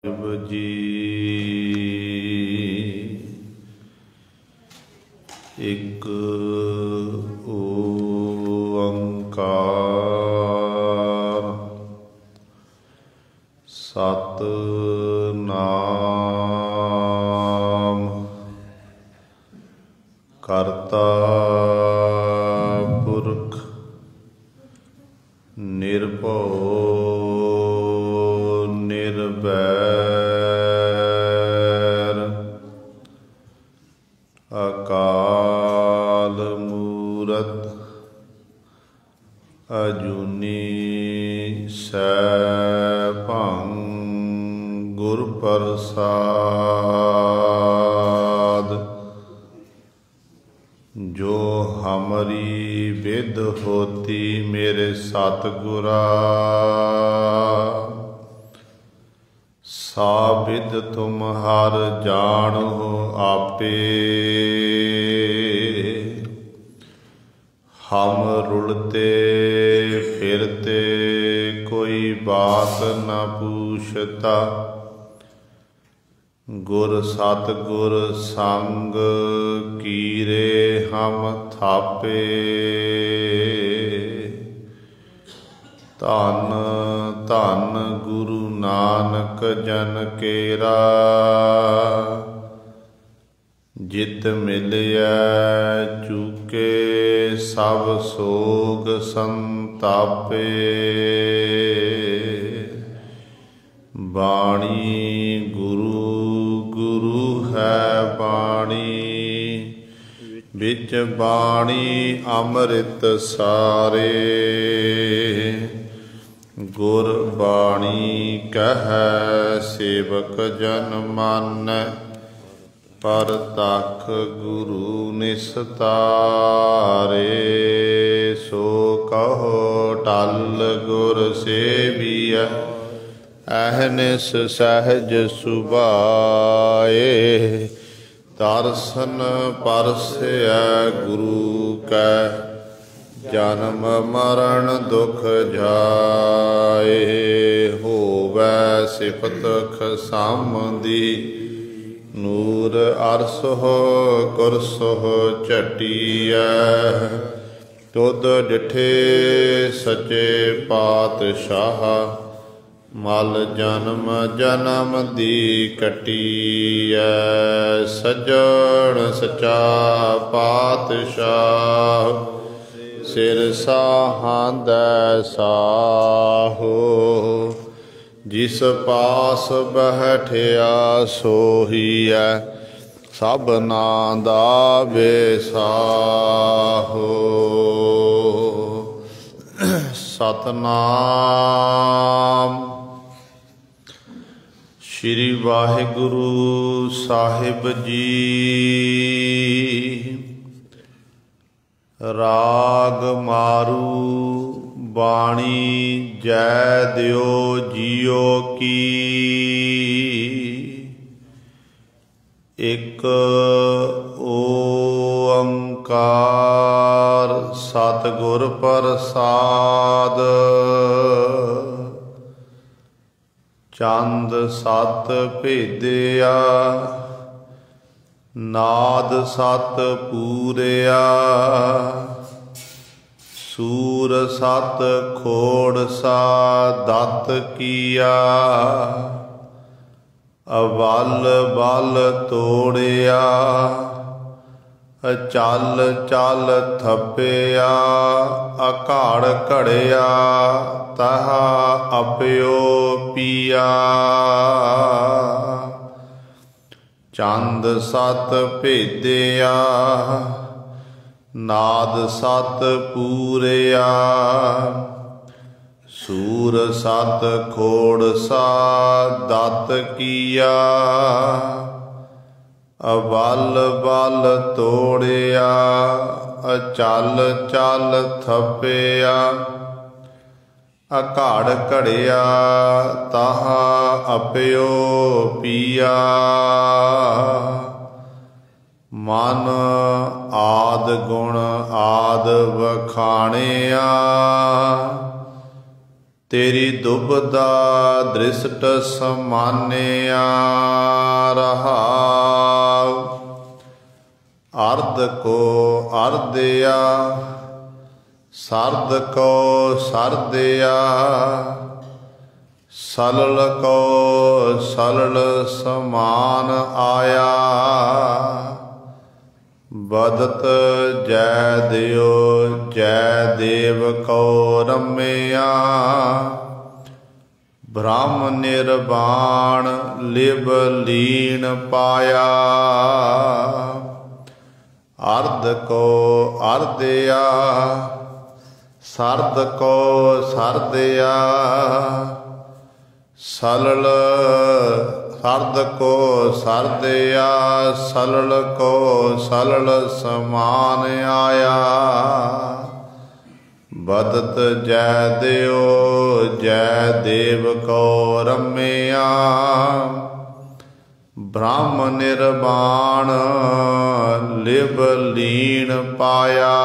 जी एक ओंकार सतनाम करता पुरख निर्भव निर्वैर अकाल मूरत अजूनी सैभं गुर प्रसाद। जो हमारी विद होती मेरे सतगुरा सा विद तुम हर जानो आपे। हम रुलते फिरते कोई बात न पूछता। गुर सतगुर संग कीरे हम थापे। धन धन गुरु नानक जन केरा जित मिलिया चूके सब सोग संतापे। बाणी गुरु गुरु है बाणी बिच बाणी अमृत सारे। गुर बाणी कहै सेवक जन मानै परतख गुरु निस्तारे। सो कहो टल गुर सेविया अहनिस सहज सुभाए। दर्शन परसै गुरु कै जन्म मरण दुख जाए। होवै सिफत खसामदी नूर अरसह कुरसह झटिया। तुद डिठे सचे पातशाह मल जन्म जन्म दी कटिया। सज्जन सचा पातशाह सिर साहांदै साहो। जिस पास बैठिया सोहिया सबना दा बेसाहो। सतनाम श्री वाहिगुरु साहिब जी। राग मारू बाणी जय दियो जियो की। एक ओंकार सतगुर प्रसाद। चंद सत भेदिया नाद सत पूरिया। सूर सत खोड़ सा दत्त किया। अवल बल तोड़िया चल चल थपिया। अकाड़ घड़िया तहा अपयो पिया। चंद सत भेदिया नाद सत पूरिया। सूर सत खोड़ सा दत्त किया। अवल बल तोड़िया चल चल थपिया। अकाड़ घड़िया तहा अपयो पिया। मन आद गुण आद वखाणिया। तेरी दुबदा दृष्ट समान्या रहाव। अर्ध को अर्धया सर्द को सर्दया सलल को सलल समान आया। बदत जय देव जय देव को रम्या। ब्रह्म निर्वाण लिब लीन पाया। अर्ध को अर्धया सर्द को सर्दया सलल सर्द को सर्दया सलल को सलल समान आया। बदत जय देव को रम्या। ब्रह्म निर्वाण लिब लीन पाया।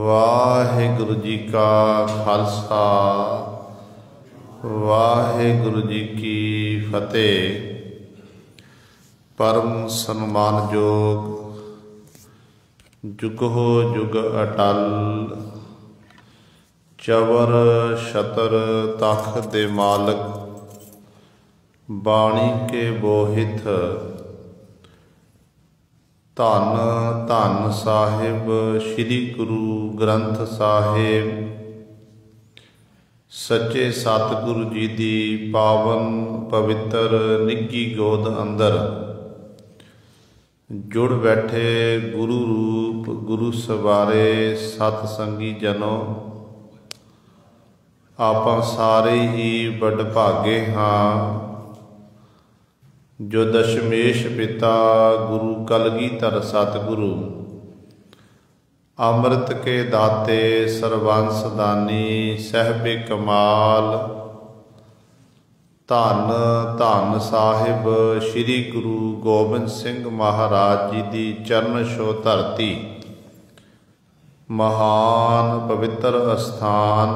वाहिगुरु जी का खालसा वाहिगुरु जी की फतेह। परम सन्मानयोग जुगो जुग अटल चवर छतर तख दे मालक। बाणी के बोहित धन धन साहिब श्री गुरु ग्रंथ साहिब। सच्चे सतगुरु जी दी पावन पवित्र निੱਘੀ गोद अंदर जुड़ बैठे गुरु रूप गुरु सवारे सतसंगी जनों। आपां सारे ही बड़ भागे हाँ जो दशमेश पिता गुरु कलगीधर सतगुरु अमृत के दाते सर्वंस दानी सहबे कमाल। धन धन साहिब श्री गुरु गोबिंद सिंह महाराज जी की चरण छो धरती। महान पवित्र अस्थान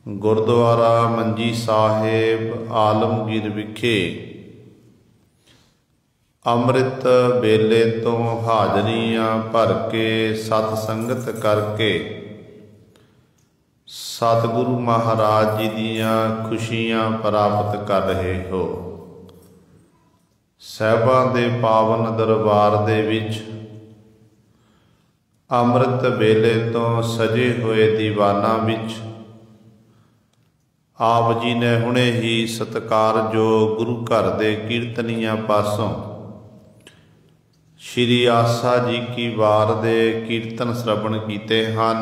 गुरुद्वारा मंजी साहिब आलमगीर विखे अमृत बेले तो हाजरियां भर के सतसंगत करके सतगुरु महाराज जी दियां खुशियां प्राप्त कर रहे हो। साहिबां दे पावन दरबार दे विच अमृत बेले तो सजे हुए दीवाना विच आप जी ने हुणे ही सत्कारयोग गुरु घर दे कीर्तनियां पासों श्री आसा जी की वार दे कीर्तन श्रवण कीते हैं।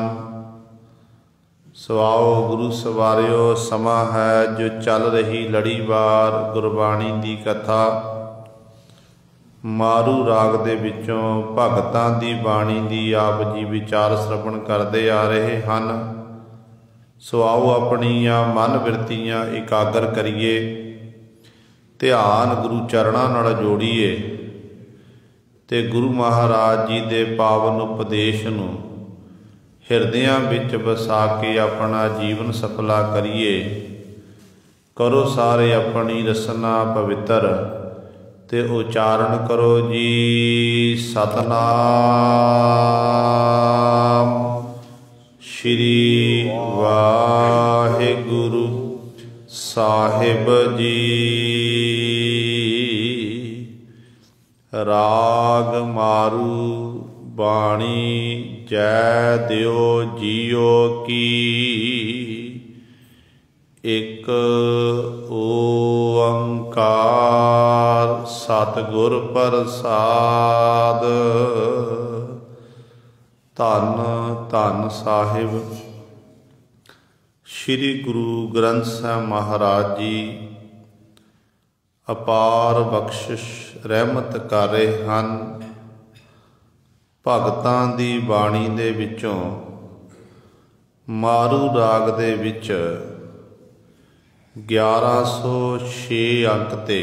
सो आओ गुरु सवारियो समा है जो चल रही लड़ीवार गुरबाणी दी कथा। मारू राग दे विचों भगतां दी बाणी दी आप जी विचार श्रवण करते आ रहे हैं। सो आओ अपनियां मन बिरतियां एकागर करिए। ध्यान गुरु चरणों नाल जोड़िए ते गुरु महाराज जी दे पावन उपदेश नूं हिरदियां विच वसा के अपना जीवन सफला करिए। करो सारे अपनी रसना पवित्र ते उचारण करो जी सतनाम श्री वाहिगुरु साहिब जी। राग मारू बाणी जय दियो जियो की। एक ओंकार सतगुर प्रसाद। धन धन साहिब श्री गुरु ग्रंथ साहिब महाराज जी अपार बख्शिश रहमत कर रहे हैं। भगतां दी बाणी दे विचों मारू राग दे विच 1106 अंक ते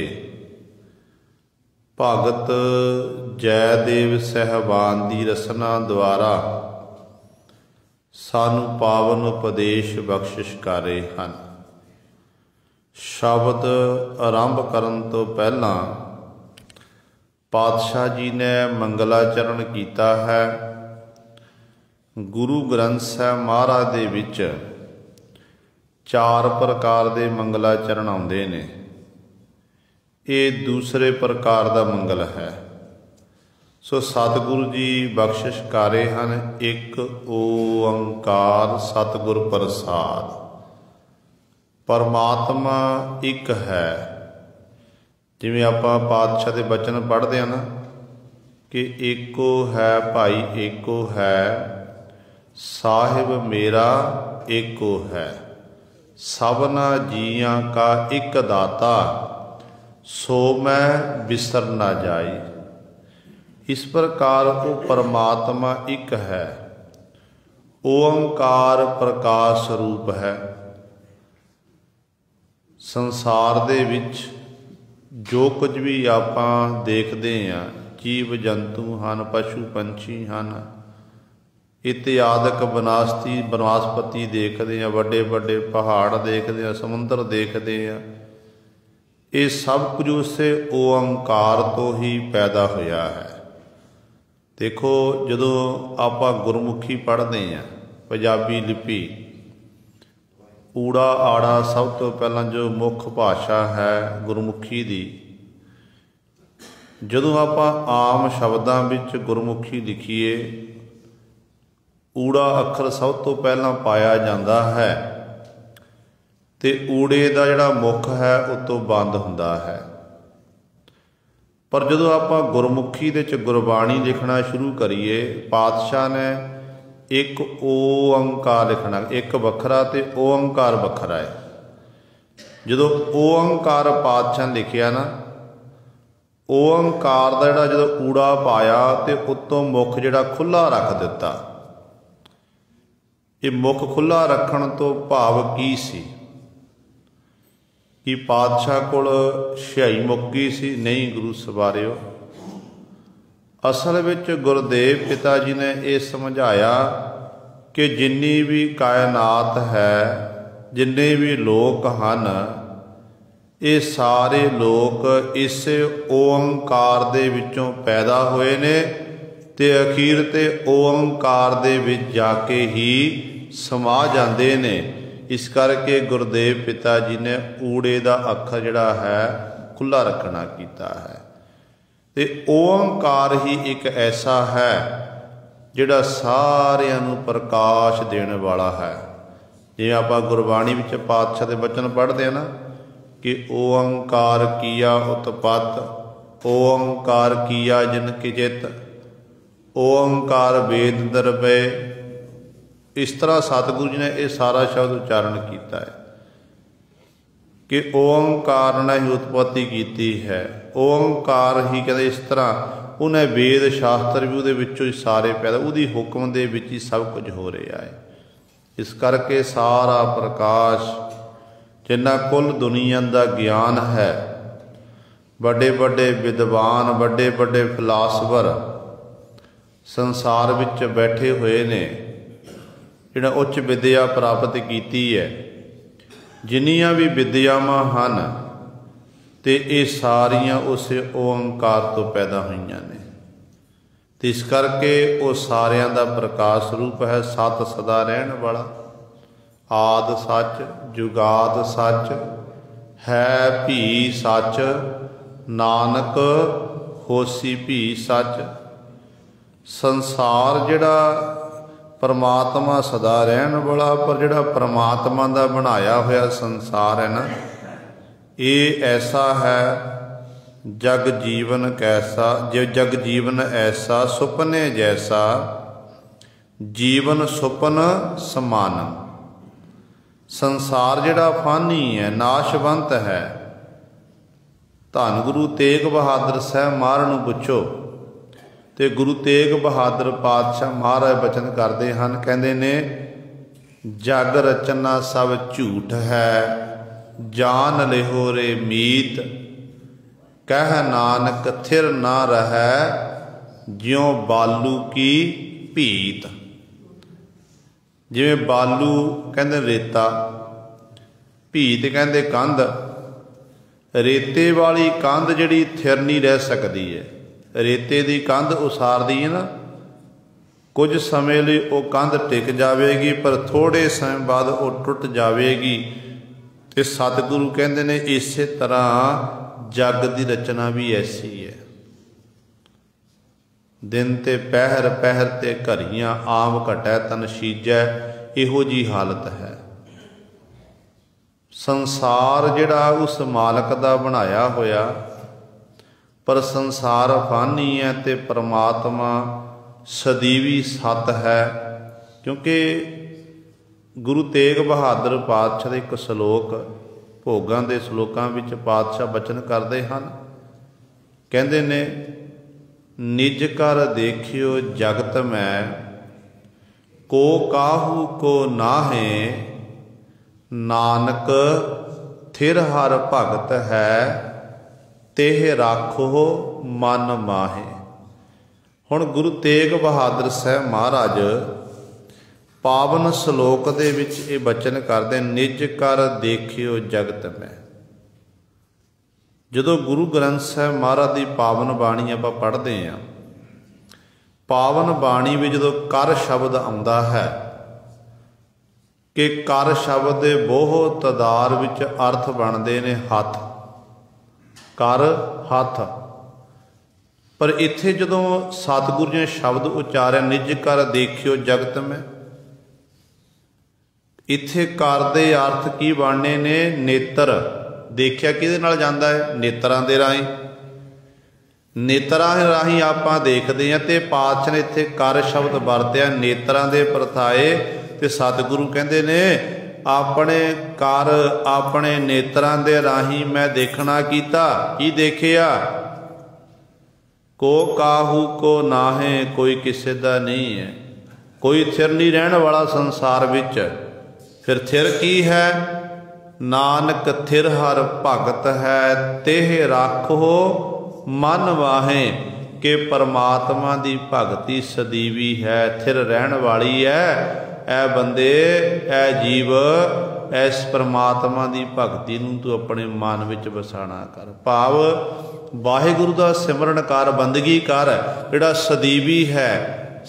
ਭਗਤ ਜੈਦੇਵ ਸਹਿਬਾਨ ਦੀ ਰਸਨਾ ਦੁਆਰਾ ਸਾਨੂੰ ਪਾਵਨ ਉਪਦੇਸ਼ ਬਖਸ਼ਿਸ਼ ਕਰ ਰਹੇ ਹਨ। ਸ਼ਬਦ ਆਰੰਭ ਕਰਨ ਤੋਂ ਪਹਿਲਾਂ ਪਾਤਸ਼ਾਹ ਜੀ ਨੇ ਮੰਗਲਾਚਰਨ ਕੀਤਾ ਹੈ। ਗੁਰੂ ਗ੍ਰੰਥ ਸਾਹਿਬ ਮਹਾਰਾਜ ਦੇ ਵਿੱਚ 4 ਪ੍ਰਕਾਰ ਦੇ ਮੰਗਲਾਚਰਨ ਆਉਂਦੇ ਨੇ। ਇਹ ਦੂਸਰੇ ਪ੍ਰਕਾਰ ਦਾ ਮੰਗਲ ਹੈ। ਸੋ ਸਤਿਗੁਰੂ ਜੀ ਬਖਸ਼ਿਸ਼ ਕਰ ਰਹੇ ਹਨ। ਇੱਕ ਓੰਕਾਰ ਸਤਿਗੁਰ ਪ੍ਰਸਾਦ। ਪਰਮਾਤਮਾ ਇੱਕ ਹੈ। ਜਿਵੇਂ ਆਪਾਂ ਪਾਤਸ਼ਾਹ ਦੇ ਬਚਨ ਪੜ੍ਹਦੇ ਹਾਂ ਨਾ ਕਿ ਏਕੋ ਹੈ ਭਾਈ ਏਕੋ ਹੈ, ਸਾਹਿਬ ਮੇਰਾ ਏਕੋ ਹੈ, ਸਭਨਾ ਜੀਆਂ ਕਾ ਇੱਕ ਦਾਤਾ, ਸੋ ਮੈਂ ਬਿਸਰ ਨਾ ਜਾਈ। ਇਸ ਪ੍ਰਕਾਰ ਉਹ ਪਰਮਾਤਮਾ ਇੱਕ ਹੈ। ਓੰਕਾਰ ਪ੍ਰਕਾਸ਼ ਸਰੂਪ ਹੈ। ਸੰਸਾਰ ਦੇ ਵਿੱਚ ਜੋ ਕੁਝ ਵੀ ਆਪਾਂ ਦੇਖਦੇ ਹਾਂ, ਜੀਵ ਜੰਤੂ ਹਨ, ਪਸ਼ੂ ਪੰਛੀ ਹਨ, ਇਤਿਆਦਿਕ ਬਨਸਪਤੀ ਦੇਖਦੇ ਹਾਂ, ਵੱਡੇ ਵੱਡੇ ਪਹਾੜ ਦੇਖਦੇ ਹਾਂ, ਸਮੁੰਦਰ ਦੇਖਦੇ ਹਾਂ, ਇਹ ਸਭ ਕੁਝ ਉਸੇ ਓੰਕਾਰ ਤੋਂ ਹੀ ਪੈਦਾ ਹੋਇਆ ਹੈ। ਦੇਖੋ, ਜਦੋਂ ਆਪਾਂ ਗੁਰਮੁਖੀ ਪੜ੍ਹਦੇ ਹਾਂ, ਪੰਜਾਬੀ ਲਿਪੀ, ਊੜਾ ਆੜਾ ਸਭ ਤੋਂ ਪਹਿਲਾਂ ਜੋ ਮੁੱਖ ਭਾਸ਼ਾ ਹੈ ਗੁਰਮੁਖੀ ਦੀ, ਜਦੋਂ ਆਪਾਂ ਆਮ ਸ਼ਬਦਾਂ ਵਿੱਚ ਗੁਰਮੁਖੀ ਲਿਖੀਏ, ਊੜਾ ਅੱਖਰ ਸਭ ਤੋਂ ਪਹਿਲਾਂ ਪਾਇਆ ਜਾਂਦਾ ਹੈ ਤੇ ਊੜੇ ਦਾ ਜਿਹੜਾ ਮੁੱਖ ਹੈ ਉਹ ਤੋਂ ਬੰਦ ਹੁੰਦਾ ਹੈ। ਪਰ ਜਦੋਂ ਆਪਾਂ ਗੁਰਮੁਖੀ ਦੇ ਵਿੱਚ ਗੁਰਬਾਣੀ ਲਿਖਣਾ ਸ਼ੁਰੂ ਕਰੀਏ, ਪਾਤਸ਼ਾਹ ਨੇ ਇੱਕ ਓੰਕਾਰ ਲਿਖਣਾ, ਇੱਕ ਵੱਖਰਾ ਤੇ ਓੰਕਾਰ ਵੱਖਰਾ ਹੈ। ਜਦੋਂ ਓੰਕਾਰ ਪਾਤਸ਼ਾਹ ਨੇ ਲਿਖਿਆ ਨਾ, ਓੰਕਾਰ ਦਾ ਜਿਹੜਾ ਜਦੋਂ ਊੜਾ ਪਾਇਆ ਤੇ ਉੱਤੋਂ ਮੁੱਖ ਜਿਹੜਾ ਖੁੱਲ੍ਹਾ ਰੱਖ ਦਿੱਤਾ। ਇਹ ਮੁੱਖ ਖੁੱਲ੍ਹਾ ਰੱਖਣ ਤੋਂ ਭਾਵ ਕੀ ਸੀ? ਕਿ ਪਾਤਸ਼ਾਹ ਕੋਲ ਛਿਹਾਈ ਮੁੱਕ ਗਈ ਸੀ? ਨਹੀਂ ਗੁਰੂ ਸਵਾਰਿਓ, ਅਸਲ ਵਿੱਚ ਗੁਰਦੇਵ ਪਿਤਾ ਜੀ ਨੇ ਇਹ ਸਮਝਾਇਆ ਕਿ ਜਿੰਨੀ ਵੀ ਕਾਇਨਾਤ ਹੈ, ਜਿੰਨੇ ਵੀ ਲੋਕ ਹਨ, ਇਹ ਸਾਰੇ ਲੋਕ ਇਸੇ ਓੰਕਾਰ ਦੇ ਵਿੱਚੋਂ ਪੈਦਾ ਹੋਏ ਨੇ ਤੇ ਅਖੀਰ ਤੇ ਓੰਕਾਰ ਦੇ ਵਿੱਚ ਜਾ ਕੇ ਹੀ ਸਮਾ ਜਾਂਦੇ ਨੇ। ਇਸ ਕਰਕੇ ਗੁਰਦੇਵ ਪਿਤਾ ਜੀ ਨੇ ਊੜੇ ਦਾ ਅੱਖਰ ਜਿਹੜਾ ਹੈ ਖੁੱਲ੍ਹਾ ਰੱਖਣਾ ਕੀਤਾ ਹੈ। ਤੇ ਓੰਕਾਰ ਹੀ ਇੱਕ ਐਸਾ ਹੈ ਜਿਹੜਾ ਸਾਰਿਆਂ ਨੂੰ ਪ੍ਰਕਾਸ਼ ਦੇਣ ਵਾਲਾ ਹੈ। ਜਿਵੇਂ ਆਪਾਂ ਗੁਰਬਾਣੀ ਵਿੱਚ ਪਾਤਸ਼ਾਹ ਦੇ ਬਚਨ ਪੜ੍ਹਦੇ ਹਾਂ ਨਾ ਕਿ ਓੰਕਾਰ ਕੀਆ ਉਤਪਤ, ਓੰਕਾਰ ਕੀਆ ਜਿਨ ਕੀ ਚਿਤ, ਓੰਕਾਰ ਵੇਦ ਦਰਬੈ। ਇਸ ਤਰ੍ਹਾਂ ਸਤਿਗੁਰੂ ਜੀ ਨੇ ਇਹ ਸਾਰਾ ਸ਼ਬਦ ਉਚਾਰਨ ਕੀਤਾ ਹੈ ਕਿ ਓੰਕਾਰ ਨੇ ਹੀ ਉਤਪਤੀ ਕੀਤੀ ਹੈ। ਓੰਕਾਰ ਹੀ ਕਹਿੰਦੇ ਇਸ ਤਰ੍ਹਾਂ ਉਹਨੇ ਵੇਦ ਸ਼ਾਸਤਰ ਵੀ ਉਹਦੇ ਵਿੱਚੋਂ ਹੀ ਸਾਰੇ ਪੈਦਾ, ਉਹਦੀ ਹੁਕਮ ਦੇ ਵਿੱਚ ਹੀ ਸਭ ਕੁਝ ਹੋ ਰਿਹਾ ਹੈ। ਇਸ ਕਰਕੇ ਸਾਰਾ ਪ੍ਰਕਾਸ਼, ਜਿੰਨਾ ਕੁੱਲ ਦੁਨੀਆ ਦਾ ਗਿਆਨ ਹੈ, ਵੱਡੇ ਵੱਡੇ ਵਿਦਵਾਨ, ਵੱਡੇ ਵੱਡੇ ਫਿਲਾਸਫਰ ਸੰਸਾਰ ਵਿੱਚ ਬੈਠੇ ਹੋਏ ਨੇ, ਜਿਹੜਾ ਉੱਚ ਵਿਦਿਆ ਪ੍ਰਾਪਤ ਕੀਤੀ ਹੈ, ਜਿੰਨੀਆਂ ਵੀ ਵਿਦਿਆਵਾਂ ਹਨ, ਤੇ ਇਹ ਸਾਰੀਆਂ ਉਸੇ ਓੰਕਾਰ ਤੋਂ ਪੈਦਾ ਹੋਈਆਂ ਨੇ। ਤੇ ਇਸ ਕਰਕੇ ਉਹ ਸਾਰਿਆਂ ਦਾ ਪ੍ਰਕਾਸ਼ ਰੂਪ ਹੈ। ਸਤ ਸਦਾ ਰਹਿਣ ਵਾਲਾ, ਆਦਿ ਸੱਚ, ਜੁਗਾਦ ਸੱਚ, ਹੈ ਭੀ ਸੱਚ, ਨਾਨਕ ਹੋਸੀ ਭੀ ਸੱਚ। ਸੰਸਾਰ ਜਿਹੜਾ ਪਰਮਾਤਮਾ ਸਦਾ ਰਹਿਣ ਵਾਲਾ, ਪਰ ਜਿਹੜਾ ਪਰਮਾਤਮਾ ਦਾ ਬਣਾਇਆ ਹੋਇਆ ਸੰਸਾਰ ਹੈ ਨਾ, ਇਹ ਐਸਾ ਹੈ ਜਗ ਜੀਵਨ ਕੈਸਾ, ਜੇ ਜਗ ਜੀਵਨ ਐਸਾ ਸੁਪਨੇ ਜੈਸਾ, ਜੀਵਨ ਸੁਪਨ ਸਮਾਨ। ਸੰਸਾਰ ਜਿਹੜਾ ਫਾਨੀ ਹੈ, ਨਾਸ਼ਵੰਤ ਹੈ। ਧੰਨ ਗੁਰੂ ਤੇਗ ਬਹਾਦਰ ਸਾਹਿਬ ਮਹਾਰਾਜ ਨੂੰ ਪੁੱਛੋ ਤੇ ਗੁਰੂ ਤੇਗ ਬਹਾਦਰ ਪਾਤਸ਼ਾਹ ਮਹਾਰਾਜ ਬਚਨ ਕਰਦੇ ਹਨ, ਕਹਿੰਦੇ ਨੇ ਜਗ ਰਚਨਾ ਸਭ ਝੂਠ ਹੈ, ਜਾਨ ਲਿਹੋ ਰੇ ਮੀਤ, कह नानक थिर ना रहै ज्यों बालू की भीत। जिवें बालू कहते रेता, भीत कहते कंध। रेते वाली कंध जिहड़ी थिर नहीं रह सकती है। रेते की कंध उसारदी है ना, कुछ समय लिए वो कंध टिक जाएगी पर थोड़े समय बाद वो टुट जाएगी। तो सतगुरु कहते ने इस तरह जग की रचना भी ऐसी है। दिन ते पहर पहर ते घरियां आम घटै तन शीजै, इहो जी हालत है। संसार जिहड़ा उस मालक दा बनाया होया, पर संसार फानी है ते परमात्मा सदीवी सत है। क्योंकि गुरु तेग बहादुर पातशाह का एक सलोक, भोगां दे सलोकां विच पातशाह बचन करते हैं, कहते ने निज कर देखियो जगत में को काहू को नाहे, नानक थिर हर भगत है तेह राखो मन माहे। हुण गुरु तेग बहादुर साहब महाराज पावन सलोक दे विच ये बचन करते, निज कर देखियो जगत में। जदों गुरु ग्रंथ साहब महाराज की पावन बाणी आपां पढ़ते हैं, पावन बाणी में जदों कर शब्द आउंदा है कि कर शब्द के बहुत तादाद विच अर्थ बनते ने हथ, कर हथ। पर इत्थे जदों सतगुरु जी ने शब्द उचारिया निज कर देखियो जगत में, इत्थे कर दे अर्थ की बनने ने नेत्र। देखिया किहदे नाल जांदा है? नेत्रां दे राहीं। नेत्रां राहीं आपां देखदे हां ते पातशाह ने इत्थे कर शब्द वरतिया नेत्रां दे परथाए। ते सतगुरु कहंदे ने अपने कर अपने नेत्रां दे राहीं मैं देखना कीता। की देखिया? को काहू को नाहे, कोई किसे दा नहीं है, कोई थिर नहीं रहने वाला संसार विच। फिर थिर की है? नानक थिर हर भगत है तेह राखो मन वाहे। के परमात्मा की भगती सदीवी है, थिर रहन वाली है। ऐ बंदे, ऐ जीव, इस परमात्मा की भगती नूं तू अपने मन विच वसाना कर। भाव वाहिगुरु का सिमरन कर, बंदगी कर, जिहड़ा सदीवी है,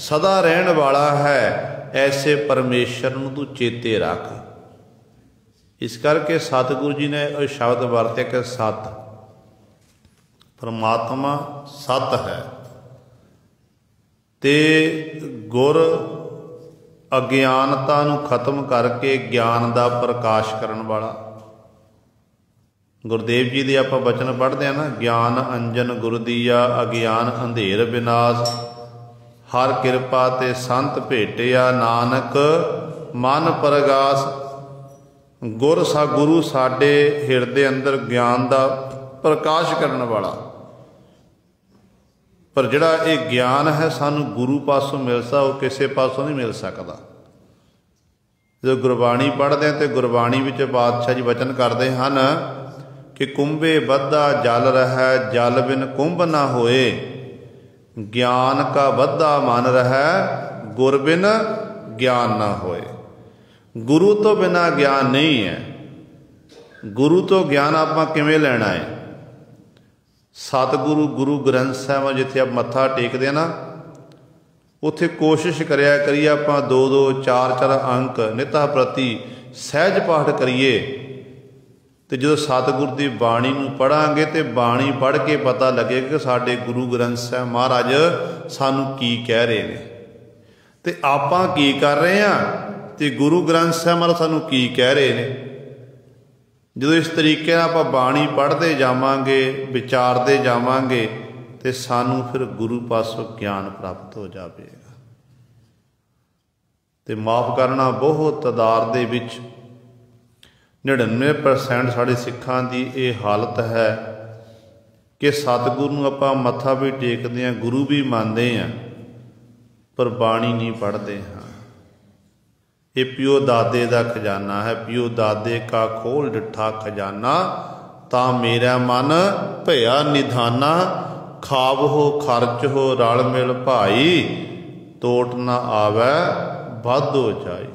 सदा रहन वाला है। ऐसे परमेश्वर नूं तू चेते रख। इस करके सतगुरु जी ने शब्द वरते कि सत, परमात्मा सत है। ते गुर अज्ञानता नूं खत्म करके ज्ञान का प्रकाश करन वाला। गुरुदेव जी दे आपां बचन पढ़ते हैं ना, ज्ञान अंजन गुर दिया अज्ञान अंधेर विनाश, हर किरपा ते संत भेटिया नानक मन प्रगास। गुर सा गुरु साडे हिरदे अंदर ज्ञान का प्रकाश करने वाला। पर जिहड़ा ये ज्ञान है सानू गुरु पासों मिलता, वो किसी पासों नहीं मिल सकता। जो गुरबाणी पढ़ते हैं तो गुरबाणी विच पातशाह जी वचन करते हैं कि कुंभे बद्धा जल रहा जल बिन कुंभ ना होए, ज्ञान का बद्धा मन रहा गुर बिन ज्ञान ना होए। गुरु तो बिना ज्ञान नहीं है। गुरु तो ज्ञान आपां किवें लैना है? सतगुरु गुरु ग्रंथ साहिब जिथे आप मत्था टेकते ना, उत्थे कोशिश करिया करिए आपां 2-2 4-4 अंक निता प्रति सहज पाठ करिए। तो जो सतगुरु की बाणी नूं पढ़ांगे तो बाणी पढ़ के पता लगेगा कि साडे गुरु ग्रंथ साहिब महाराज सानू की कह रहे हैं, तो आपां की कर रहे हैं, तो गुरु ग्रंथ साहिब महाराज सानू की कह रहे हैं। जो इस तरीके आप बाणी पढ़ते जावांगे, विचारते जावांगे, तो सानू फिर गुरु पासों ज्ञान प्राप्त हो जाएगा। तो माफ़ करना बहुत तादाद दे विच 99% साढ़े सिखां की ये हालत है कि सतगुरु नूं आपां मत्था भी टेकते हैं, गुरु भी मानते हैं, पर बाणी नहीं पढ़ते हैं। ये प्यो दादे का खजाना है, प्यो दादे का खोल डिठा खजाना, ता मेरा मन भया निधाना, खावहो खर्च हो रल मिल भाई, तोट न आवे वाधो जाई।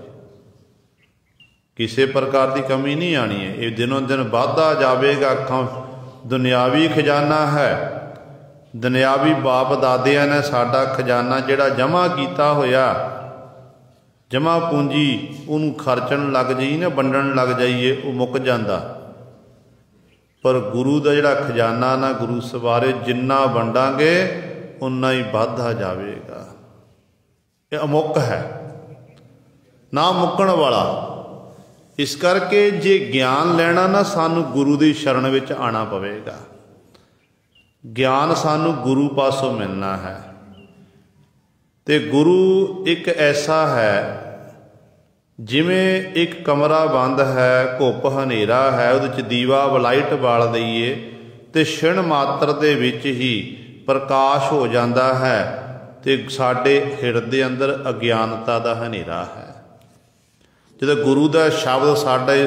किसी प्रकार की कमी नहीं आनी है, ये दिनों दिन वाधा जाएगा। अखां दुनियावी खजाना है, दुनियावी बाप दादिया ने साडा खजाना जिहड़ा जमा किया होया, जमा पूंजी उन्होंने खर्चण लग जाइए ना, वंडण लग जाइए, वो मुक जाता। पर गुरु का जिहड़ा खजाना ना, गुरु सवारे जिन्ना वंडांगे उन्ना ही वाधा जाएगा। ये अमुक है, ना मुकण वाला। इस करके जे ज्ञान लेना ना, सानू गुरु की शरण विच आना पवेगा। ज्ञान सानू गुरु पासों मिलना है। ते गुरु एक ऐसा है जिमें एक कमरा बंद है, घुप हनेरा है, उहदे दीवा लाइट बाल दईए तो क्षण मात्र दे विच ही प्रकाश हो जाता है, तो साडे हिरदे अंदर अज्ञानता का हनेरा है। जो गुरु का शब्द साडे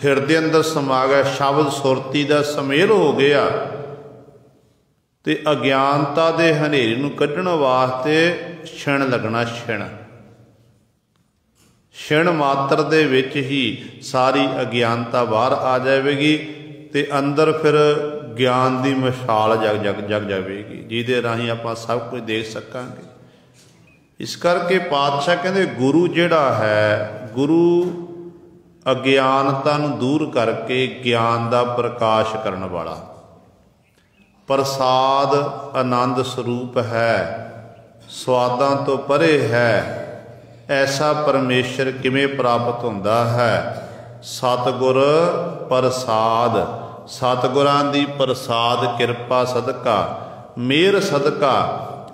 हिरदे अंदर समा गया, शब्द सुरती का समेल हो गया, तो अज्ञानता के हनेरे नूं कढ़ण वास्ते क्षण लगना। क्षण मात्र दे विच ही सारी अज्ञानता बाहर आ जाएगी, तो अंदर फिर ज्ञान की मशाल जग जाएगी, जिहदे राही आपां सब कुछ देख सकांगे। इस करके पातशाह कहते गुरु जिहड़ा है, गुरु अज्ञानता नूं दूर करके ज्ञान का प्रकाश करने वाला, प्रसाद आनंद स्वरूप है, स्वादां तो परे है। ऐसा परमेश्वर किमें प्राप्त होंदा है? सतगुर प्रसाद, सतगुरां दी प्रसाद कृपा सदका, मेहर सदका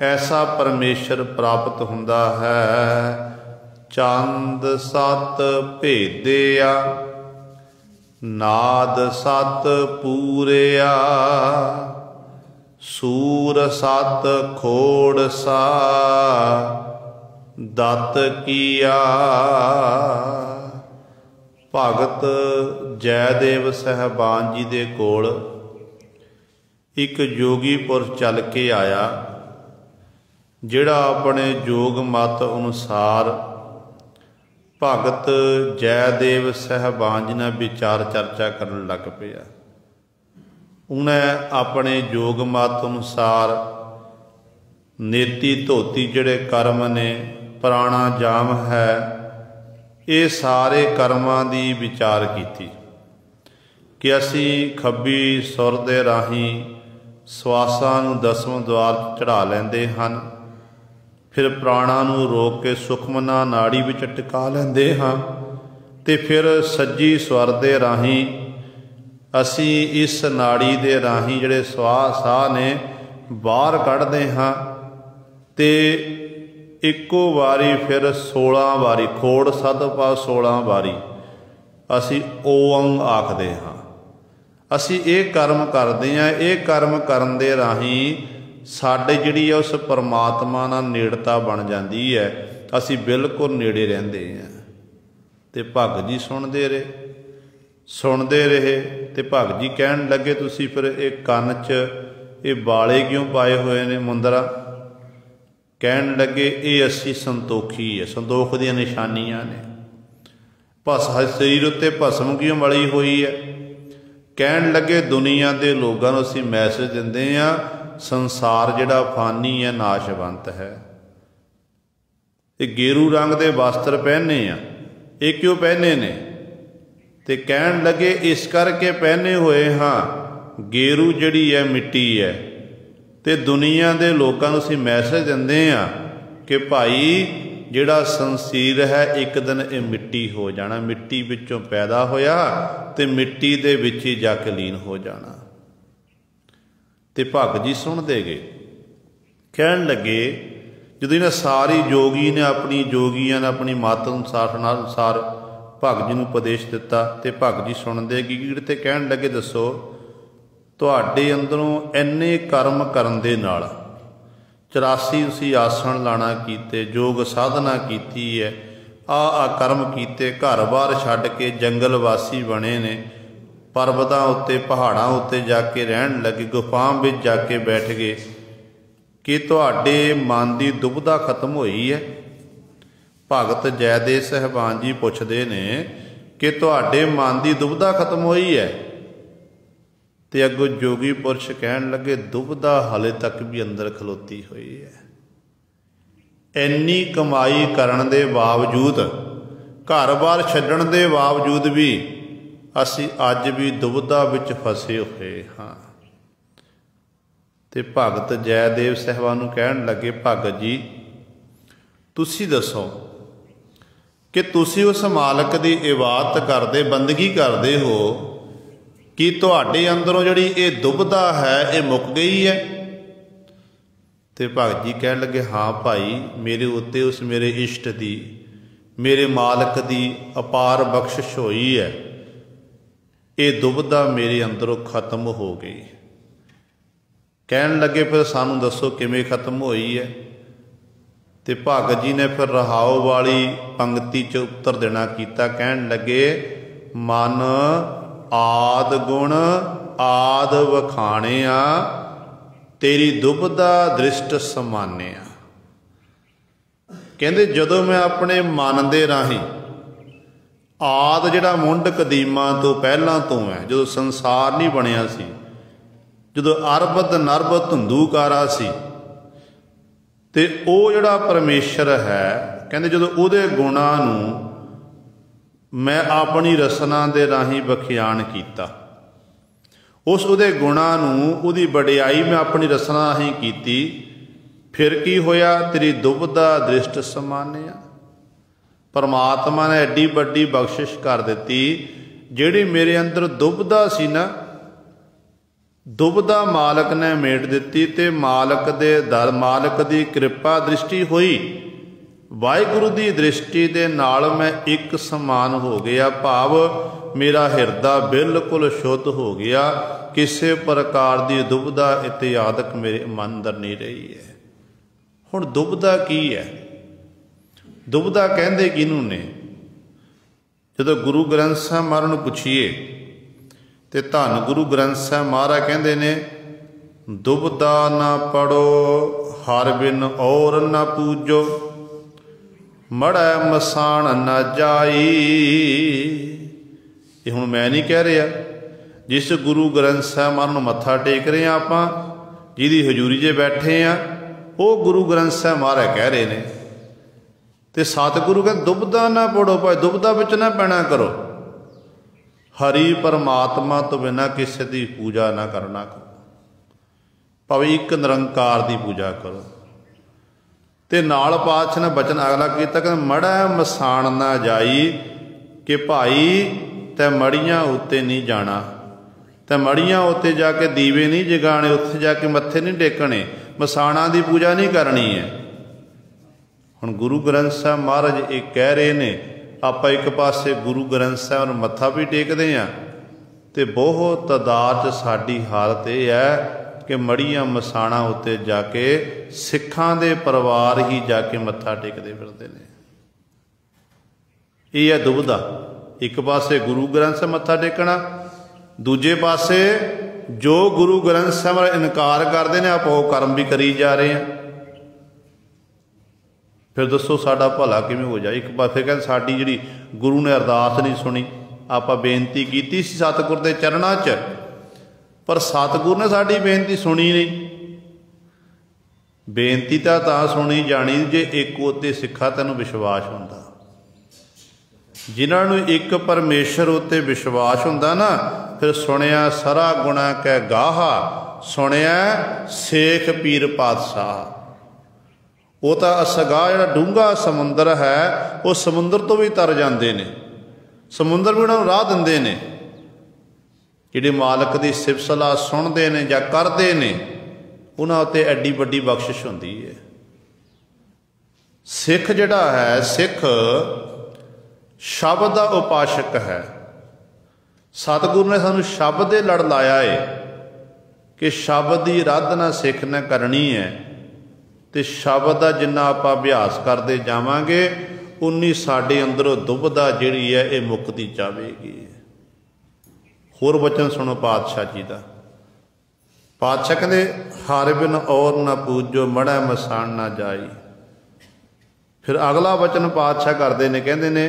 ऐसा परमेश्वर प्राप्त होंदा है। चंद सत भेदिया, नाद सत पूरिया, सूर सत खोड़ सा, दत्त किया। भगत जयदेव साहबान जी दे कोल एक जोगी पुरुष चल के आया, जिहड़ा अपने जोग मत अनुसार भगत जयदेव साहबान जी नाल विचार चर्चा करन लग पिया। उन्हें अपने जोग मत अनुसार नेति धोती जिहड़े कर्म ने, पुराना जाम है, ये सारे कर्मां दी विचार की कि असी खब्बी सुर दे राही सवासां नूं दसवें द्वार चढ़ा लैंदे हन, फिर प्राणां नूं रोक के सुखमना नाड़ी विच टिका लैंदे हां, ते फिर सज्जी स्वर दे राही असी इस नाड़ी दे राही जिहड़े साह ने बाहर कढ़दे हां, ते इक्को वारी फिर 16 वारी खोड़ सद पा 16 वारी असी ओम आखदे हाँ। असी ये कर्म करते हैं, ये कर्म करन दे राही साडे जिहड़ी है उस परमात्मा नाल नेड़ता बन जाती है, असी बिल्कुल नेड़े रहिंदे हैं। ते भगत जी सुनते रहे ते भगत जी कहन लगे तुसी फिर एक कन च ये बाले क्यों पाए हुए ने मुंदरा? कहन लगे ये असी संतोखी है, संतोख दी निशानियां ने। शरीर उत्ते भस्म क्यों मली हुई है? कहन लगे दुनिया के लोगों को असी मैसेज दिंदे आ संसार जिहड़ा फानी है, नाशवंत है। ते गेरू रंग के वस्त्र पहने आ, ये क्यों पहने ने? ते कहन लगे इस करके पहने हुए हाँ, गेरू जिहड़ी है मिट्टी है, ते दुनिया के लोगों को असीं मैसेज दिंदे आ कि भाई जिहड़ा संसीर है एक दिन ये मिट्टी हो जाना, मिट्टी विचों पैदा होया ते मिट्टी दे विच ही जाके लीन हो जाना। ते भगत जी सुनदे गए, कहन लगे जदों इन्हां सारी जोगी ने अपनी जोगियां ने अपनी मत अनुसार भगत जी नूं उपदेश दिता, ते भगत जी सुनदे गए ते कहन लगे दसो तुहाडे अंदरों इन्ने कर्म करन दे नाल 84 तुसीं आसन लाना कीते, योग साधना कीती है, आ कर्म कीते, घर बार छड्ड के जंगल वासी बने ने, पर्वतां उत्ते पहाड़ां उत्ते जाके रहन लगे, गुफां विच जाके बैठ गए कि तुहाडे मन की दुविधा खत्म होई है। भगत जयदेव साहिबान जी पुछदे ने कि तुहाडे मन की दुविधा खत्म होई है। ते अगों जोगी पुरुष कहन लगे दुविधा हाले तक भी अंदर खलोती हुई है। इन्नी कमाई करन दे बावजूद, घर बार छड्डण दे बावजूद भी असी अज भी दुविधा विच फसे हुए हाँ। ते भगत जयदेव साहिबान नूं कहन लगे भगत जी तुसी दसो कि तुसी उस मालक की इबादत करदे, बंदगी करदे हो कि तुहाडे अंदरों जिहड़ी ये दुविधा है ये मुक गई है। तो भगत जी कह लगे हाँ भाई, मेरे उत्ते उस मेरे इष्ट की, मेरे मालक की अपार बख्शिश होई है, ये दुविधा मेरे अंदरों खत्म हो गई। कहन लगे फिर सानू दसो किवें खत्म होई है। तो भगत जी ने फिर रहाओ वाली पंक्ति च उत्तर देना कीता। कहन लगे मन आद गुण आद वखाणिया, तेरी दुविधा दृष्ट समानिया। कहते जदों मैं अपने मन दे राही आद जिहड़ा मुंड कदीमा तो पहलां तो है, जो संसार नहीं बनिया सी, जो अरबद नरबद धुंधूकारा सी, ते ओ जिहड़ा परमेश्वर है कहते जो उहदे गुणां नूं मैं अपनी रसना दे राही बखियान कीता, उस उहदे गुणां नूं उहदी वडियाई मैं अपनी रसना राही कीती। फिर की होया, तेरी दुविधा दृष्ट समानिया। परमात्मा ने एड्डी वड्डी बख्शिश कर दी, जिहड़ी मेरे अंदर दुविधा सी ना, दुविधा मालक ने मेट दी। ते मालक दे दर मालक दी कृपा दृष्टि हुई, वाहिगुरु की दृष्टि दे नाल मैं एक समान हो गया। भाव मेरा हिरदा बिल्कुल शुद्ध हो गया, किसी प्रकार की दुविधा इत्यादक मेरे मन अंदर नहीं रही है। हुण दुविधा की है? दुविधा कहंदे किनू ने? जदों गुरु ग्रंथ साहिब महाराज नूं पुछीए ते धन गुरु ग्रंथ साहिब महाराज कहंदे ने दुविधा ना पढ़ो हर बिन और ना पूजो, मड़ै मसाण न जाई। ये हुण मैं नहीं कह रहा, जिस गुरु ग्रंथ साहिब महाराज नूं मत्था टेक रहे हैं आपां, जिहदी हजूरी 'च बैठे हैं, वो गुरु ग्रंथ साहिब महाराज कह रहे हैं। तो सतगुरु कहते दुविधा ना पढ़ो, भाई दुविधा विच ना पैना करो। हरि परमात्मा तो बिना किसी की पूजा ना करना करो, भावें एक निरंकार की पूजा करो। ते नाल पातशाह ने बचन अगला किया कि मड़ा मसाण ना जाई, कि भाई तै मड़ियां उत्ते नहीं जाना, तै मड़ियां उत्ते जाके दीवे नहीं जगाने, उत्थे जाके मत्थे नहीं टेकने, मसाणा की पूजा नहीं करनी है। हुण गुरु ग्रंथ साहिब महाराज एक कह रहे ने, आप एक पासे गुरु ग्रंथ साहिब नूं मत्था भी टेकते हैं, तो बहुत तादाद साडी हालत यह है कि मड़ियां मसाणा उत्ते जाके सिखां दे परिवार ही जाके मत्था टेकते फिरते हैं। यह है दुविधा। एक पासे गुरु ग्रंथ साहिब मत्था टेकना, दूजे पासे जो गुरु ग्रंथ साहिब इनकार करते हैं आप वो कर्म भी करी जा रहे हैं। फिर दसो साडा भला किवें हो जाए? एक पासे कहते साडी जिहड़ी गुरु ने अरदास नहीं सुनी, आपां बेनती कीती सी सतगुर दे चरणां 'च, पर सतगुर ने साडी बेनती सुनी नहीं। बेनती तां सुनी जानी जे एक उत्ते सिखा तैनूं विश्वास हुंदा। जिन्हां नूं एक परमेश्वर उत्ते विश्वास हुंदा ना, फिर सुनिया सरा गुणा कै गाहा, सुनिया सेख पीर पातशाह। वो तो असगाह जिहड़ा डूंगा समुंदर है, वो समुंदर तो भी तर जाते हैं, समुंदर भी उन्होंने राह देंदे ने। जिहड़े मालक की सिफत सलाह सुनते हैं या करते हैं, उन्हां उत्ते एड्डी वड्डी बख्शिश होंदी है। सिख जिहड़ा है, सिख शब्द का उपासक है। सतगुरु ने सानू शब्द दे लड़ लाया है कि शब्द की आराधना सिख ने करनी है, तो शब्द का जिन्ना आप अभ्यास करते जावांगे उन्नी साडे अंदरों दुविधा जिहड़ी है ये मुक्ति जावेगी। होर वचन सुनो पातशाह जी का। पातशाह कहते हर बिन और न पूजो मड़ा मसान ना जाई। फिर अगला वचन पातशाह करते ने, कहते ने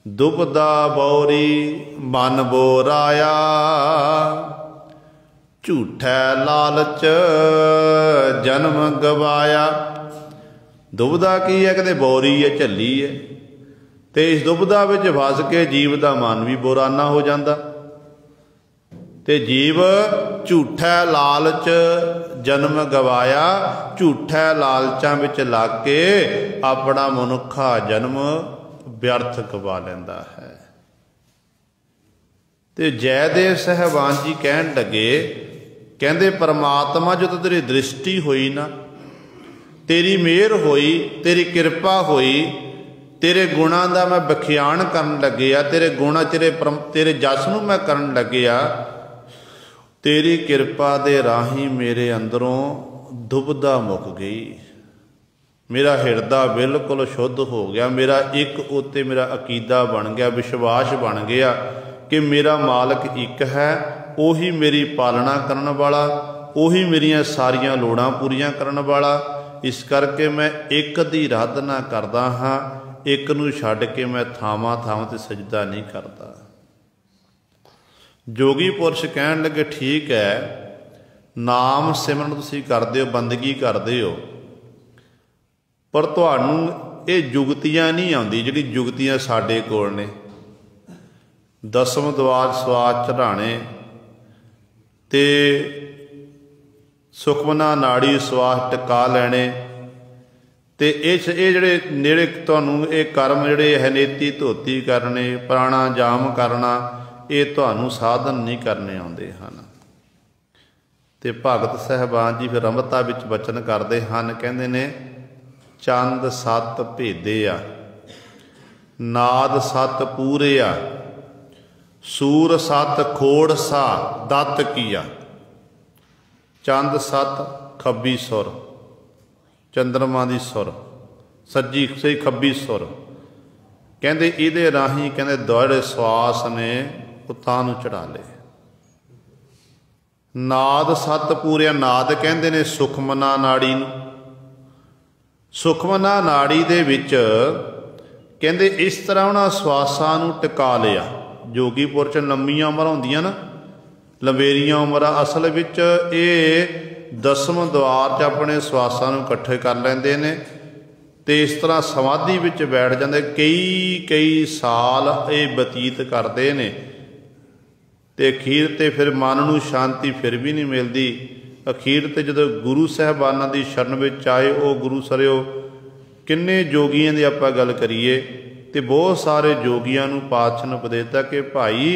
दुबदा बौरी मन बोराया झूठै लालच जन्म गवाया। दुबदा की है? कहते बौरी है, झल्ली है। तो इस दुबदा विच फस के जीव का मन भी बोराना हो जाता ते जीव झूठै लालच जन्म गवाया, झूठै लालचां विच लग के अपना मनुखा जन्म व्यर्थ गवा लैंदा है। ते जयदेव साहबान जी कहन लगे, कहंदे परमात्मा जो तेरी दृष्टि हुई ना, तेरी मेहर होई, तेरी कृपा हुई, तेरे गुणां दा मैं बखियान करन लग्या, तेरे गुणा तेरे जस नूं मैं करन लग्या, तेरी कृपा दे राही मेरे अंदरों दुबदा मुक गई। मेरा हिरदा बिल्कुल शुद्ध हो गया। मेरा एक उत्ते मेरा अकीदा बन गया, विश्वास बन गया कि मेरा मालक एक है, उही मेरी पालना करन वाला, उही मेरियां सारियां लोड़ां पूरियां करन वाला। इस करके मैं एक दी आराधना करदा हाँ, एक नूं छड्ड के मैं थावां थावां ते सजदा नहीं करता। जोगी पुरुष कहन लगे ठीक है, नाम सिमरन तुसीं करदे हो, बंदगी करदे हो, पर तुहानूं ये जुगतियां नहीं आउंदी जिहड़ी जुगतियां साडे कोल ने। दसम दवार स्वास चढ़ाने ते सुखमना नाड़ी स्वास टिका लैने ते ये जिहड़े नेड़े तुहानूं ये कर्म जिहड़े हनेती धोती करने, प्राणायाम करना, ये तुहानूं साधन नहीं करने आउंदे हन। ते भगत साहबान जी फिर अमृता विच बचन करते हैं, कहते ने चंद सत भेदिया, नाद सत पूरिया, सूर सत खोड़ सा दत्त किया। चंद सत खब्बी सुर, चंद्रमा की सुर, सज्जी से खब्बी सुर, कहते इहदे राही कहते दौड़े स्वास ने उत्थां नूं चढ़ा ले। नाद सत पूरिया, नाद कहते ने सुखमना नाड़ी नूं। सुखमना नाड़ी दे विच कहते इस तरह उन्हां स्वासां नूं टिका लिया। जोगी पुरश लंबियां उमरां हुंदियां ना, लंबेरियां उमरां, असल विच ये दसम द्वार च अपने स्वासां नूं इकट्ठे कर लैंदे ने ते इस तरह समाधि विच बैठ जांदे। कई साल ये बतीत करते ने ते अखीर ते फिर मन नूं शांति फिर भी नहीं मिलती। अखीर ते जदों गुरु साहबानां दी शरण विच आए, वो गुरु सरिओ किन्ने जोगियां दी आपां गल करिए ते बहुत सारे जोगियां नूं पातशाह ने उपदेशता कि भाई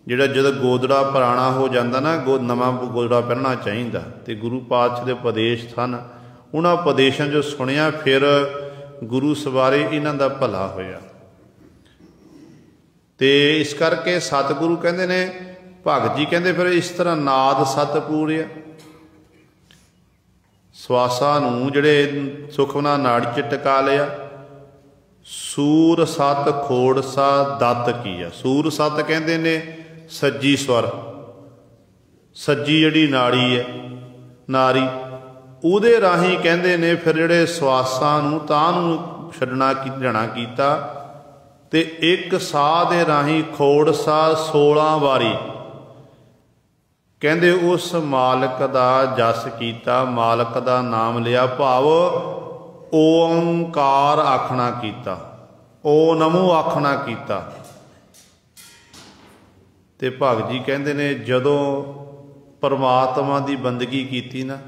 जिहड़ा जदों गोदड़ा पुराना हो जाता ना, नवां गोदड़ा पहनना चाहिए। तो गुरु पातशाह दे उपदेश सन, उन्हां उपदेशां जो सुनिया फिर गुरु सवारे इन्हां दा भला होया। ते इस करके सतगुरु कहते ने, भगत जी कहते फिर इस तरह नाद सत पूरिया, स्वासा नूं जिहड़े सुखमना नाड़ी च टिका लिया। सूर सत खोड़ सा दत्त किया। सूर सत कहते ने सज्जी स्वर, सज्जी जिहड़ी नाड़ी है नारी, उहदे राही कहते ने फिर जिहड़े स्वासां नूं तां नूं छड्डना लेना कीता ते एक साह दे राही खोड़ सा 16 वारी कहते उस मालक दा जस कीता, मालक दा नाम लिया, भाव ओंकार आखना कीता, ओ नमो आखना कीता। ते भगत जी कहते ने जदों परमात्मा दी बंदगी कीती ना,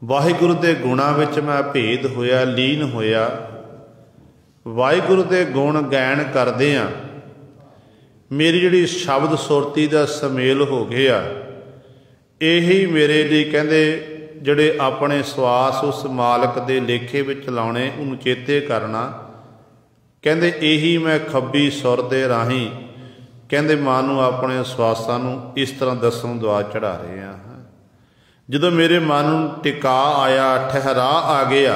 वाहिगुरु दे गुणां विच मैं भेद होया, लीन होया, वाहिगुरु दे गुण गैन करदिआं मेरी जिहड़ी शब्द सुरती दा समेल हो गया। यही मेरे लिए कहते जिहड़े अपने स्वास उस मालक दे लेखे विच लाउणे, उहनूं चेते करना, कहते यही मैं खब्बी सुर दे राही कहते मां नूं अपने स्वासां नूं इस तरह दसम द्वार चढ़ा रहे हैं। जदों मेरे मन नूं टिका आया, ठहरा आ गया,